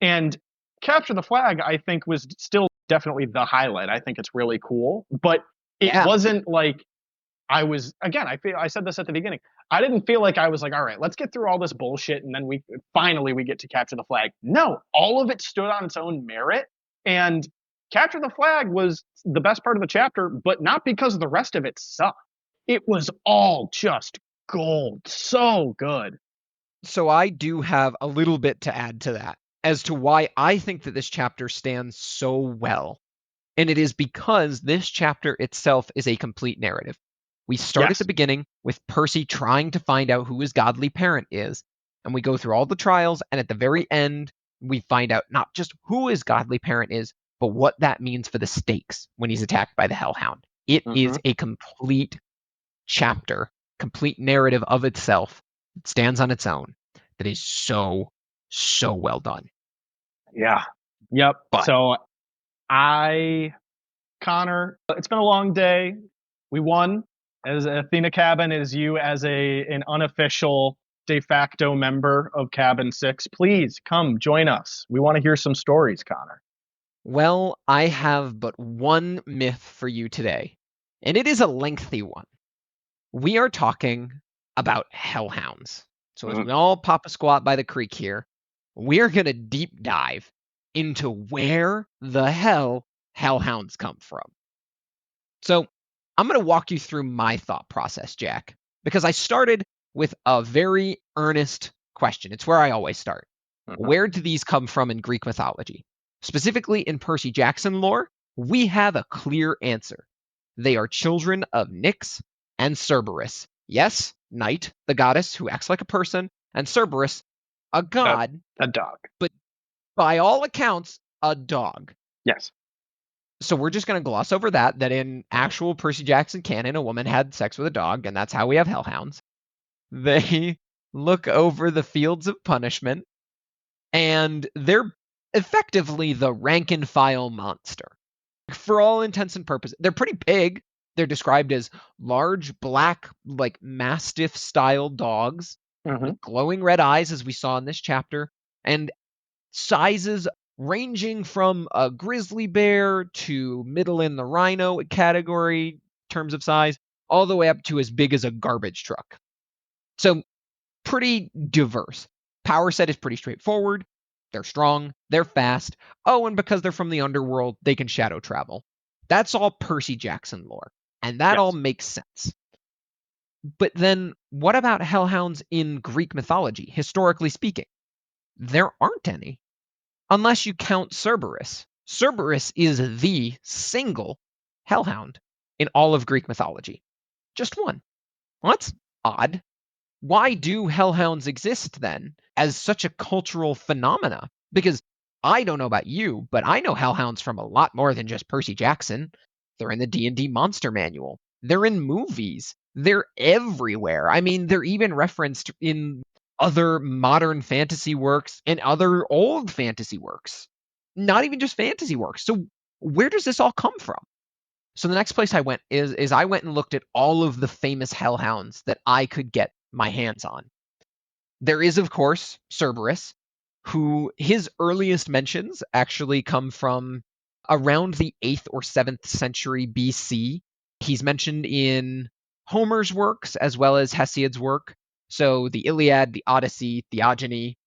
S1: And Capture the Flag, I think, was still definitely the highlight. I think it's really cool, but it
S2: Yeah.
S1: wasn't like I said this at the beginning. I didn't feel like I was like, all right, let's get through all this bullshit and then we get to Capture the Flag. No, all of it stood on its own merit, and Capture the Flag was the best part of the chapter, but not because the rest of it sucked. It was all just gold. So good.
S2: So I do have a little bit to add to that as to why I think that this chapter stands so well. And it is because this chapter itself is a complete narrative. We start at
S1: Yes.
S2: the beginning with Percy trying to find out who his godly parent is, and we go through all the trials, and at the very end, we find out not just who his godly parent is, but what that means for the stakes when he's attacked by the hellhound. It is a complete chapter, complete narrative of itself. It stands on its own. That is so, so well done.
S1: Yeah. Yep.
S2: But
S1: So Connor, it's been a long day. We won as Athena Cabin, as you as an unofficial de facto member of Cabin 6. Please come join us. We want to hear some stories, Connor.
S2: well, I have but one myth for you today, and it is a lengthy one. We are talking about hellhounds. So as we all pop a squat by the creek here, we are going to deep dive into where the hell hellhounds come from. So I'm going to walk you through my thought process, Jack, because I started with a very earnest question. It's where I always start. Where do these come from in Greek mythology? Specifically in Percy Jackson lore, we have a clear answer. They are children of Nyx and Cerberus. Yes, Night, the goddess who acts like a person, and Cerberus, a god,
S1: A dog.
S2: but by all accounts, a dog.
S1: Yes.
S2: So we're just going to gloss over that in actual Percy Jackson canon, a woman had sex with a dog, and that's how we have hellhounds. They look over the fields of punishment, and they're effectively the rank and file monster. For all intents and purposes, they're pretty big. They're described as large, black, like mastiff-style dogs with glowing red eyes, as we saw in this chapter, and sizes ranging from a grizzly bear to middle in the rhino category in terms of size, all the way up to as big as a garbage truck. So pretty diverse. Power set is pretty straightforward. They're strong, they're fast. Oh, and because they're from the underworld, they can shadow travel. That's all Percy Jackson lore, and that all
S1: Yes.
S2: makes sense. But then, what about hellhounds in Greek mythology, historically speaking? There aren't any, unless you count Cerberus. Cerberus is the single hellhound in all of Greek mythology. Just one. Well, that's odd. Why do hellhounds exist then as such a cultural phenomena? Because I don't know about you, but I know hellhounds from a lot more than just Percy Jackson. They're in the D&D Monster Manual. They're in movies. They're everywhere. I mean, they're even referenced in other modern fantasy works and other old fantasy works. Not even just fantasy works. So where does this all come from? So the next place I went is I went and looked at all of the famous hellhounds that I could get my hands on. There is, of course, Cerberus, who his earliest mentions actually come from around the 8th or 7th century BC. He's mentioned in Homer's works as well as Hesiod's work. So the Iliad, the Odyssey, Theogony.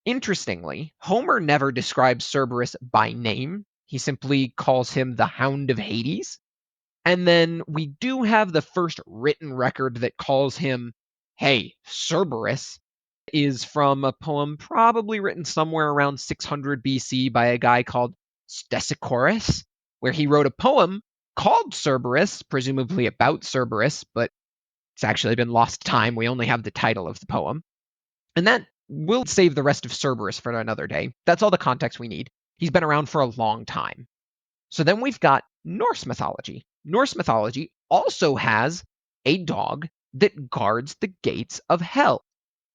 S2: Interestingly, Homer never describes Cerberus by name. He simply calls him the Hound of Hades. And then we do have the first written record that calls him, hey, Cerberus, is from a poem probably written somewhere around 600 BC by a guy called Stesichorus, where he wrote a poem called Cerberus, presumably about Cerberus, but it's actually been lost to time. We only have the title of the poem. And that will save the rest of Cerberus for another day. That's all the context we need. He's been around for a long time. So then we've got Norse mythology. Norse mythology also has a dog that guards the gates of hell.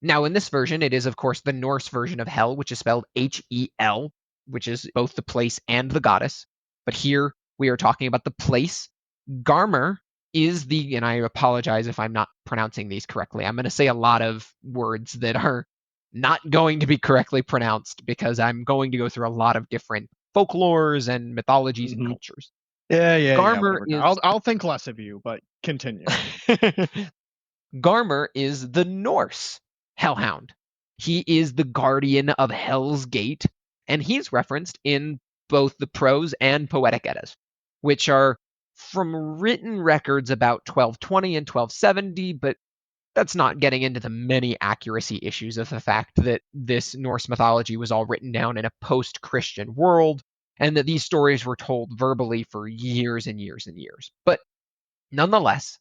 S2: Now, in this version, it is, of course, the Norse version of hell, which is spelled Hel, which is both the place and the goddess. But here we are talking about the place. Garmr is the, and I apologize if I'm not pronouncing these correctly. I'm going to say a lot of words that are not going to be correctly pronounced because I'm going to go through a lot of different folklores and mythologies and cultures.
S1: Yeah.
S2: Garmr
S1: Whatever. I'll think less of you, but continue.
S2: Garmr is the Norse hellhound. He is the guardian of Hell's Gate, and he's referenced in both the prose and poetic Eddas, which are from written records about 1220 and 1270, but that's not getting into the many accuracy issues of the fact that this Norse mythology was all written down in a post-Christian world, and that these stories were told verbally for years and years and years. But nonetheless,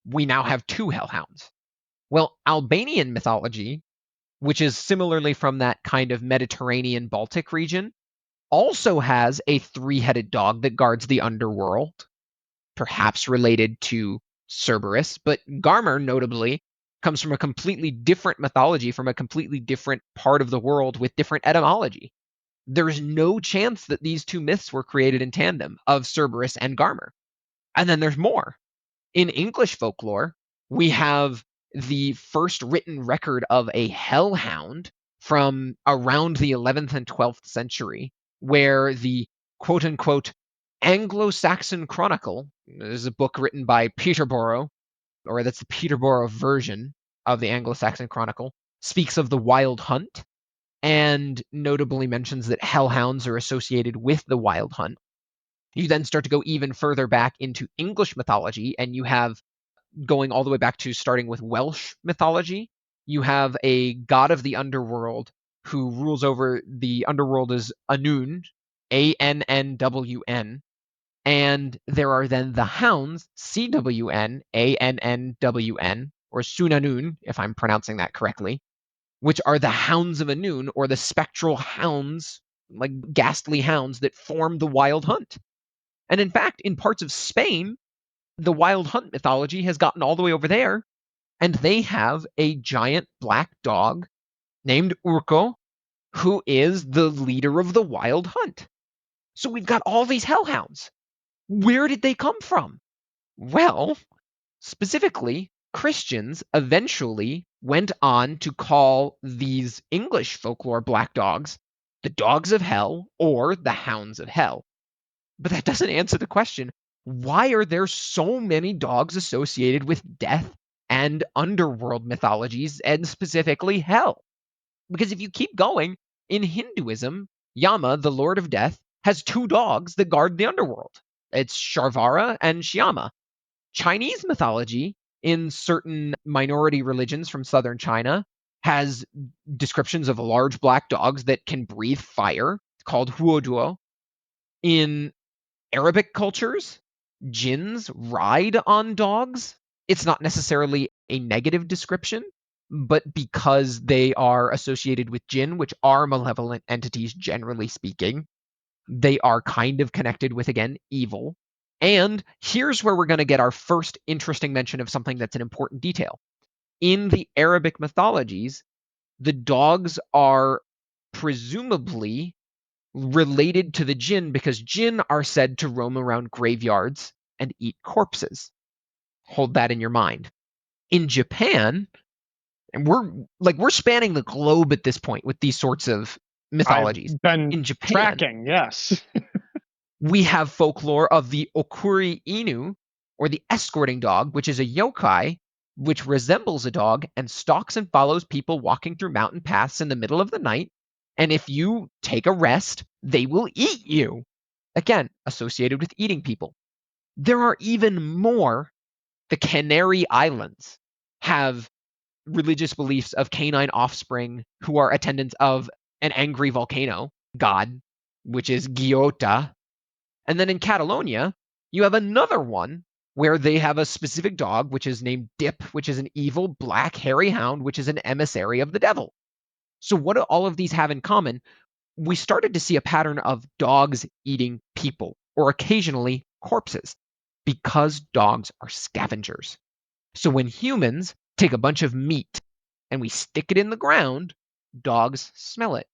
S2: we now have two hellhounds. Well, Albanian mythology, which is similarly from that kind of Mediterranean Baltic region, also has a three-headed dog that guards the underworld, perhaps related to Cerberus, but Garmr, notably, comes from a completely different mythology, from a completely different part of the world with different etymology. There's no chance that these two myths were created in tandem, of Cerberus and Garmr. And then there's more. In English folklore, we have the first written record of a hellhound from around the 11th and 12th century, where the quote-unquote Anglo-Saxon Chronicle, is a book written by Peterborough, or that's the Peterborough version of the Anglo-Saxon Chronicle, speaks of the wild hunt, and notably mentions that hellhounds are associated with the wild hunt. You then start to go even further back into English mythology, and you have, going all the way back to starting with Welsh mythology, you have a god of the underworld who rules over the underworld as Annwn, Annwn, and there are then the hounds, Cwnn, Annwn, or Sunanun, if I'm pronouncing that correctly, which are the hounds of Annwn, or the spectral hounds, like ghastly hounds that form the wild hunt. And in fact, in parts of Spain, the wild hunt mythology has gotten all the way over there, and they have a giant black dog named Urko, who is the leader of the wild hunt. So we've got all these hellhounds. Where did they come from? Well, specifically, Christians eventually went on to call these English folklore black dogs the dogs of hell or the hounds of hell. But that doesn't answer the question, why are there so many dogs associated with death and underworld mythologies, and specifically hell? Because if you keep going, in Hinduism, Yama, the Lord of Death, has two dogs that guard the underworld. It's Sharvara and Shyama. Chinese mythology, in certain minority religions from southern China, has descriptions of large black dogs that can breathe fire, called huoduo. In Arabic cultures, jinns ride on dogs. It's not necessarily a negative description, but because they are associated with jinn, which are malevolent entities generally speaking, they are kind of connected with, again, evil. And here's where we're going to get our first interesting mention of something that's an important detail. In the Arabic mythologies, the dogs are presumably related to the jinn because jinn are said to roam around graveyards and eat corpses. Hold that in your mind. In Japan, and we're spanning the globe at this point with these sorts of mythologies.
S1: I've been
S2: In Japan,
S1: tracking, yes.
S2: we have folklore of the Okuri Inu, or the escorting dog, which is a yokai which resembles a dog and stalks and follows people walking through mountain paths in the middle of the night. And if you take a rest, they will eat you. Again, associated with eating people. There are even more. The Canary Islands have religious beliefs of canine offspring who are attendants of an angry volcano god, which is Giota. And then in Catalonia, you have another one where they have a specific dog, which is named Dip, which is an evil black hairy hound, which is an emissary of the devil. So what do all of these have in common? We started to see a pattern of dogs eating people, or occasionally corpses, because dogs are scavengers. So when humans take a bunch of meat and we stick it in the ground, dogs smell it.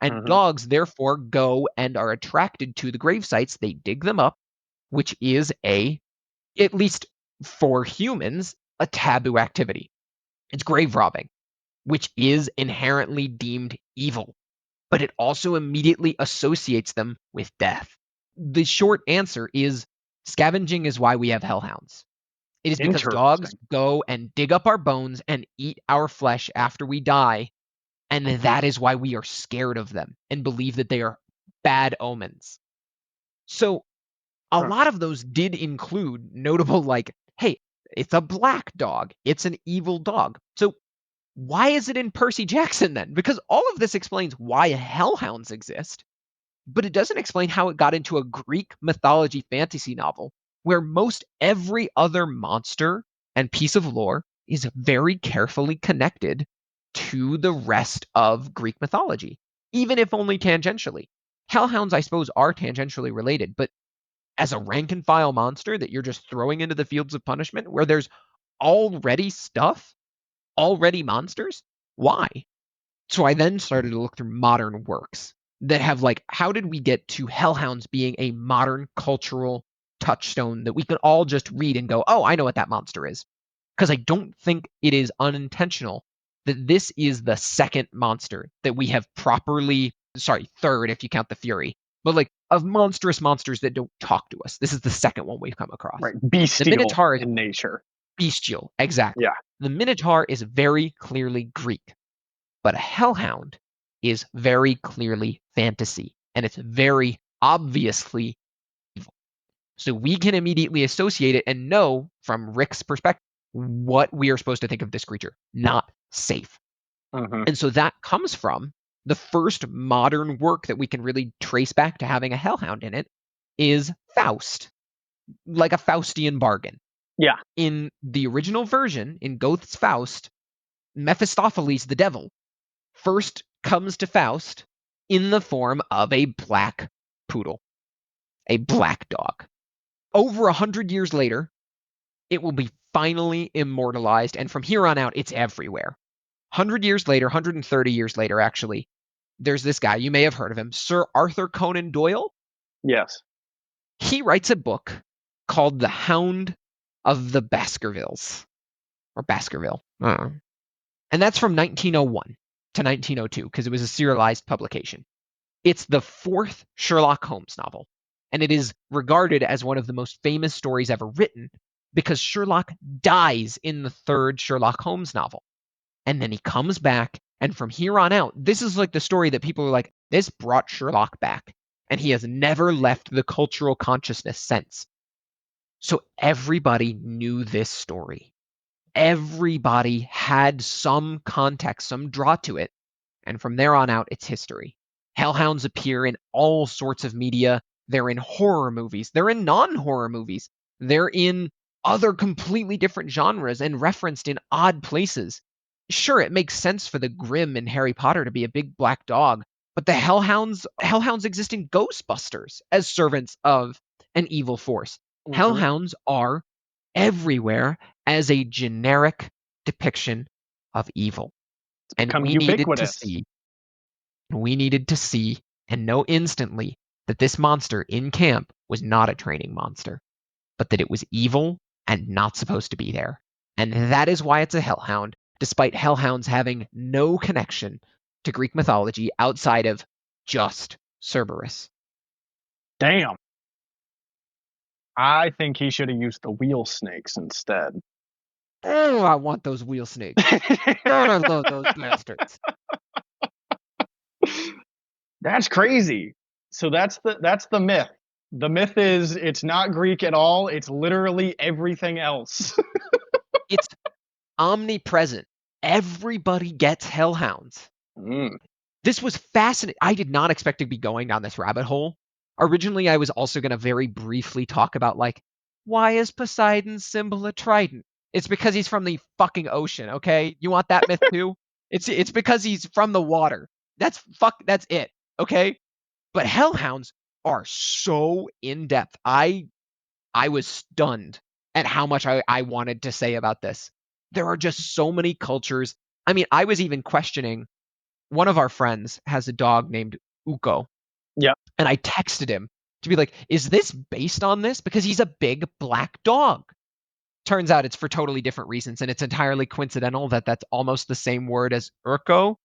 S2: And dogs therefore go and are attracted to the grave sites. They dig them up, which is at least for humans, a taboo activity. It's grave robbing, which is inherently deemed evil, but it also immediately associates them with death. The short answer is scavenging is why we have hellhounds. It is because dogs go and dig up our bones and eat our flesh after we die, and that is why we are scared of them and believe that they are bad omens. So a lot of those did include notable, like, hey, it's a black dog. It's an evil dog. So why is it in Percy Jackson then? Because all of this explains why hellhounds exist, but it doesn't explain how it got into a Greek mythology fantasy novel where most every other monster and piece of lore is very carefully connected to the rest of Greek mythology, even if only tangentially. Hellhounds, I suppose, are tangentially related, but as a rank and file monster that you're just throwing into the fields of punishment where there's already stuff, already monsters, why? So I then started to look through modern works that have, like, how did we get to hellhounds being a modern cultural touchstone that we can all just read and go, oh, I know what that monster is. Because I don't think it is unintentional that this is the second monster that we have third if you count the Fury, but like of monstrous monsters that don't talk to us. This is the second one we've come across.
S1: Right, bestial
S2: the Minotaur is
S1: in nature.
S2: Bestial, exactly.
S1: Yeah.
S2: The Minotaur is very clearly Greek, but a hellhound is very clearly fantasy, and it's very obviously evil. So we can immediately associate it and know from Rick's perspective what we are supposed to think of this creature. Not safe. And so that comes from the first modern work that we can really trace back to having a hellhound in it is Faust, like a Faustian bargain.
S1: Yeah.
S2: In the original version, in Goethe's Faust, Mephistopheles, the devil, first comes to Faust in the form of a black poodle, a black dog. Over 100 years later, it will be finally immortalized, and from here on out, it's everywhere. 100 years later, 130 years later, actually, there's this guy, you may have heard of him, Sir Arthur Conan Doyle.
S1: Yes.
S2: He writes a book called The Hound of the Baskervilles. Or Baskerville. I don't know. And that's from 1901 to 1902, because it was a serialized publication. It's the fourth Sherlock Holmes novel, and it is regarded as one of the most famous stories ever written because Sherlock dies in the third Sherlock Holmes novel. And then he comes back, and from here on out, this is like the story that people are like, this brought Sherlock back, and he has never left the cultural consciousness since. So everybody knew this story. Everybody had some context, some draw to it, and from there on out, it's history. Hellhounds appear in all sorts of media. They're in horror movies. They're in non-horror movies. They're in other completely different genres and referenced in odd places. Sure, it makes sense for the Grimm in Harry Potter to be a big black dog, but the Hellhounds exist in Ghostbusters as servants of an evil force.
S1: Mhm.
S2: Hellhounds are everywhere as a generic depiction of evil. And
S1: become
S2: we needed to
S1: ubiquitous.
S2: see and know instantly that this monster in camp was not a training monster, but that it was evil and not supposed to be there. And that is why it's a hellhound, despite hellhounds having no connection to Greek mythology outside of just Cerberus.
S1: Damn. I think he should have used the wheel snakes instead.
S2: Oh, I want those wheel snakes. God, I love those bastards.
S1: That's crazy. So that's the myth. The myth is it's not Greek at all. It's literally everything else.
S2: It's omnipresent. Everybody gets hellhounds.
S1: Mm.
S2: This was fascinating. I did not expect to be going down this rabbit hole. Originally, I was also going to very briefly talk about, like, why is Poseidon's symbol a trident? It's because he's from the fucking ocean, okay? You want that myth too? It's because he's from the water. That's it, okay? But hellhounds are so in-depth. I was stunned at how much I wanted to say about this. There are just so many cultures. I mean, I was even questioning, one of our friends has a dog named Uko.
S1: Yeah.
S2: And I texted him to be like, is this based on this? Because he's a big black dog. Turns out it's for totally different reasons, and it's entirely coincidental that that's almost the same word as Urko,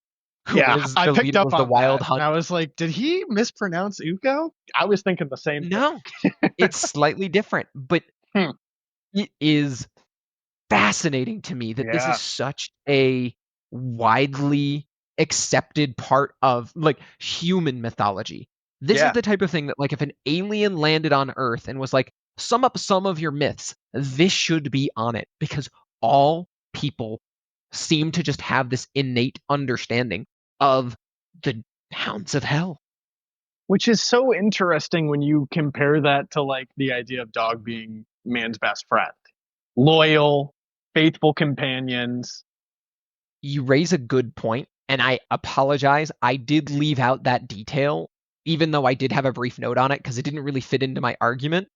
S2: who
S1: Yeah,
S2: is
S1: I
S2: the
S1: picked
S2: leader
S1: up
S2: of the
S1: on
S2: Wild
S1: that.
S2: Hunt.
S1: And I was like, did he mispronounce Uko? I was thinking the same thing.
S2: No, it's slightly different, but
S1: Hmm.
S2: it is fascinating to me that this
S1: Yeah.
S2: is such a widely accepted part of, like, human mythology. This
S1: Yeah.
S2: is the type of thing that, like, if an alien landed on Earth and was like, sum up some of your myths, this should be on it, because all people seem to just have this innate understanding of the hounds of hell.
S1: Which is so interesting when you compare that to like the idea of dog being man's best friend. Loyal, faithful companions.
S2: You raise a good point, and I apologize. I did leave out that detail, even though I did have a brief note on it, because it didn't really fit into my argument.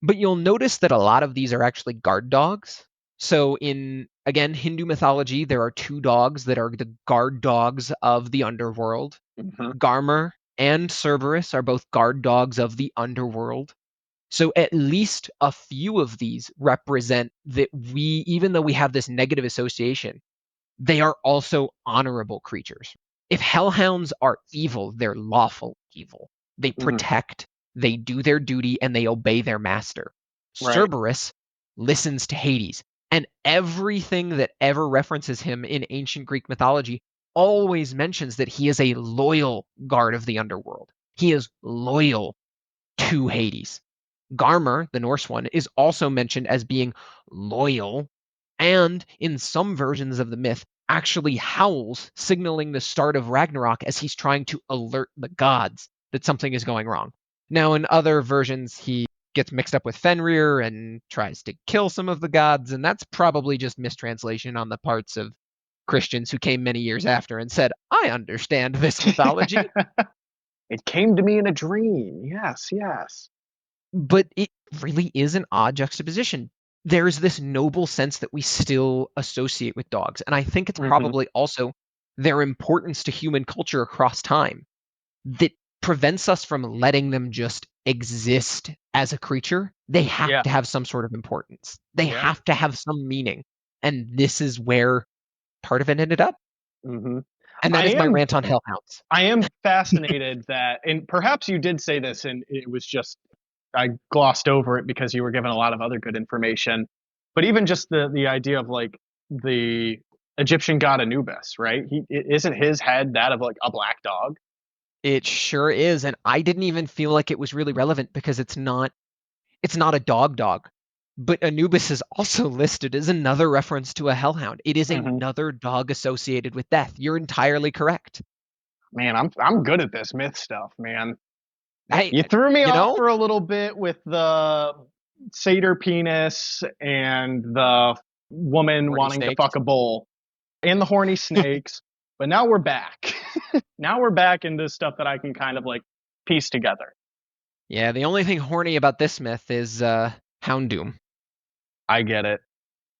S2: But you'll notice that a lot of these are actually guard dogs. So in, again, Hindu mythology, there are two dogs that are the guard dogs of the underworld.
S1: Mhm.
S2: Garmer and Cerberus are both guard dogs of the underworld. So at least a few of these represent that we, even though we have this negative association, they are also honorable creatures. If hellhounds are evil, they're lawful evil. They
S1: Mhm.
S2: protect, they do their duty, and they obey their master.
S1: Right.
S2: Cerberus listens to Hades, and everything that ever references him in ancient Greek mythology always mentions that he is a loyal guard of the underworld. He is loyal to Hades. Garmer, the Norse one, is also mentioned as being loyal, and in some versions of the myth, actually howls, signaling the start of Ragnarok as he's trying to alert the gods that something is going wrong. Now, in other versions, he gets mixed up with Fenrir and tries to kill some of the gods, and that's probably just mistranslation on the parts of Christians who came many years after and said, I understand this mythology.
S1: It came to me in a dream. Yes, yes.
S2: But it really is an odd juxtaposition. There's this noble sense that we still associate with dogs, and I think it's
S1: Mhm.
S2: probably also their importance to human culture across time. That prevents us from letting them just exist as a creature. They have to have some sort of importance. They have to have some meaning. And this is where part of it ended up.
S1: Mm-hmm.
S2: And that is my rant on hellhounds.
S1: I am fascinated that, and perhaps you did say this and it was just, I glossed over it because you were given a lot of other good information, but even just the idea of like the Egyptian god Anubis, right? Isn't his head that of like a black dog?
S2: It sure is, and I didn't even feel like it was really relevant because it's not a dog. But Anubis is also listed as another reference to a hellhound. It is another dog associated with death. You're entirely correct.
S1: Man, I'm good at this myth stuff, man.
S2: Hey,
S1: you threw me off for a little bit with the satyr penis and the woman wanting to fuck a bull and the horny snakes. But now we're back. Now we're back into stuff that I can kind of like piece together.
S2: Yeah, the only thing horny about this myth is Houndoom.
S1: I get it.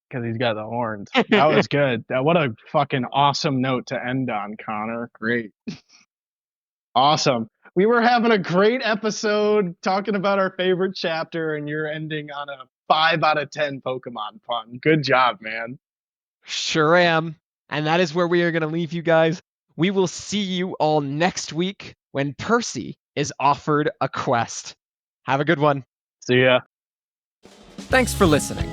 S1: Because he's got the horns. That was good. What a fucking awesome note to end on, Connor. Great. Awesome. We were having a great episode talking about our favorite chapter, and you're ending on a 5 out of 10 Pokemon pun. Good job, man.
S2: Sure am. And that is where we are going to leave you guys. We will see you all next week when Percy is offered a quest. Have a good one.
S1: See ya.
S3: Thanks for listening.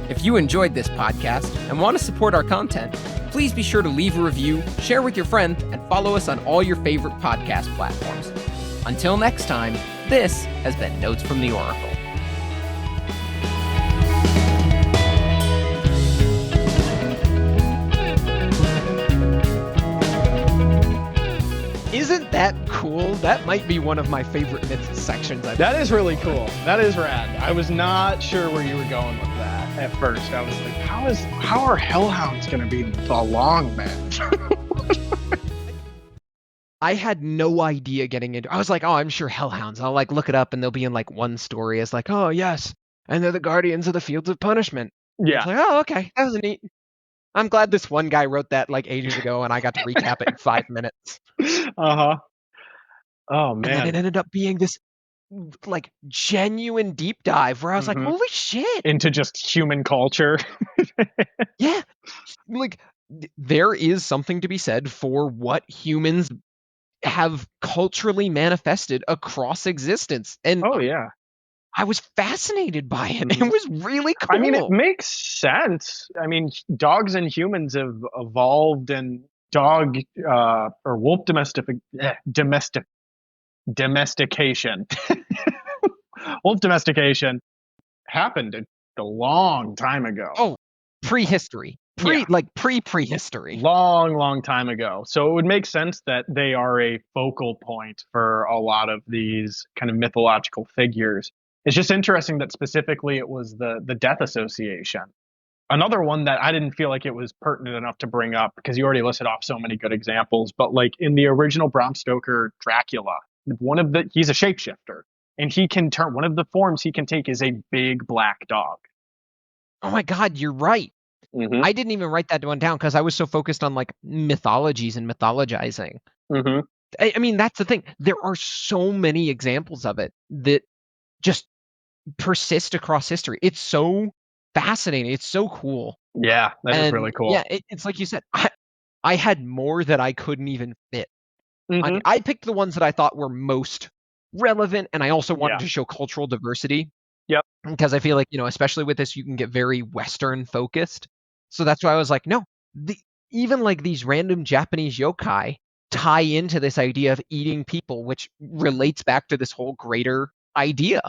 S3: If you enjoyed this podcast and want to support our content, please be sure to leave a review, share with your friend, and follow us on all your favorite podcast platforms. Until next time, this has been Notes from the Oracle.
S2: Isn't that cool? That might be one of my favorite myth sections.
S1: That is really cool. That is rad. I was not sure where you were going with that at first. I was like, how are hellhounds going to be the long match?
S2: I had no idea getting into. I was like, oh, I'm sure hellhounds. I'll like look it up, and they'll be in like one story as like, oh yes, and they're the guardians of the fields of punishment.
S1: Yeah.
S2: It's like, oh, okay, that was neat. I'm glad this one guy wrote that like ages ago, and I got to recap it in 5 minutes.
S1: Oh man.
S2: And then it ended up being this like genuine deep dive where I was like, holy shit,
S1: into just human culture.
S2: Yeah, like there is something to be said for what humans have culturally manifested across existence. And
S1: yeah.
S2: I was fascinated by it. It was really cool.
S1: I mean, it makes sense. I mean, dogs and humans have evolved, and dog or wolf domestication. Wolf domestication happened a long time ago.
S2: Oh, prehistory. Prehistory.
S1: Long time ago. So it would make sense that they are a focal point for a lot of these kind of mythological figures. It's just interesting that specifically it was the death association. Another one that I didn't feel like it was pertinent enough to bring up because you already listed off so many good examples, but like in the original Bram Stoker Dracula, he's a shapeshifter, and he can turn, one of the forms he can take is a big black dog.
S2: Oh my God, you're right. I didn't even write that one down because I was so focused on like mythologies and mythologizing. I mean, that's the thing. There are so many examples of it that just persist across history. It's so fascinating. It's so cool.
S1: Yeah, that is really cool.
S2: Yeah, it's like you said, I had more that I couldn't even fit. I picked the ones that I thought were most relevant, and I also wanted to show cultural diversity.
S1: Yep.
S2: Because I feel like, especially with this, you can get very Western focused. So that's why I was like, no, even like these random Japanese yokai tie into this idea of eating people, which relates back to this whole greater idea.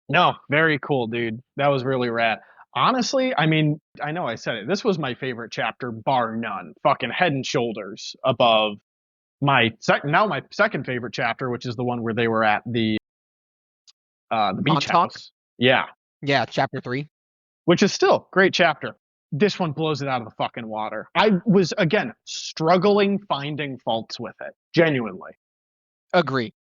S1: No, very cool, dude. That was really rad. Honestly, I mean, I know I said it. This was my favorite chapter, bar none. Fucking head and shoulders above my second favorite chapter, which is the one where they were at the beach house. Yeah,
S2: chapter 3,
S1: which is still great chapter. This one blows it out of the fucking water. I was again struggling finding faults with it, genuinely.
S2: Agree.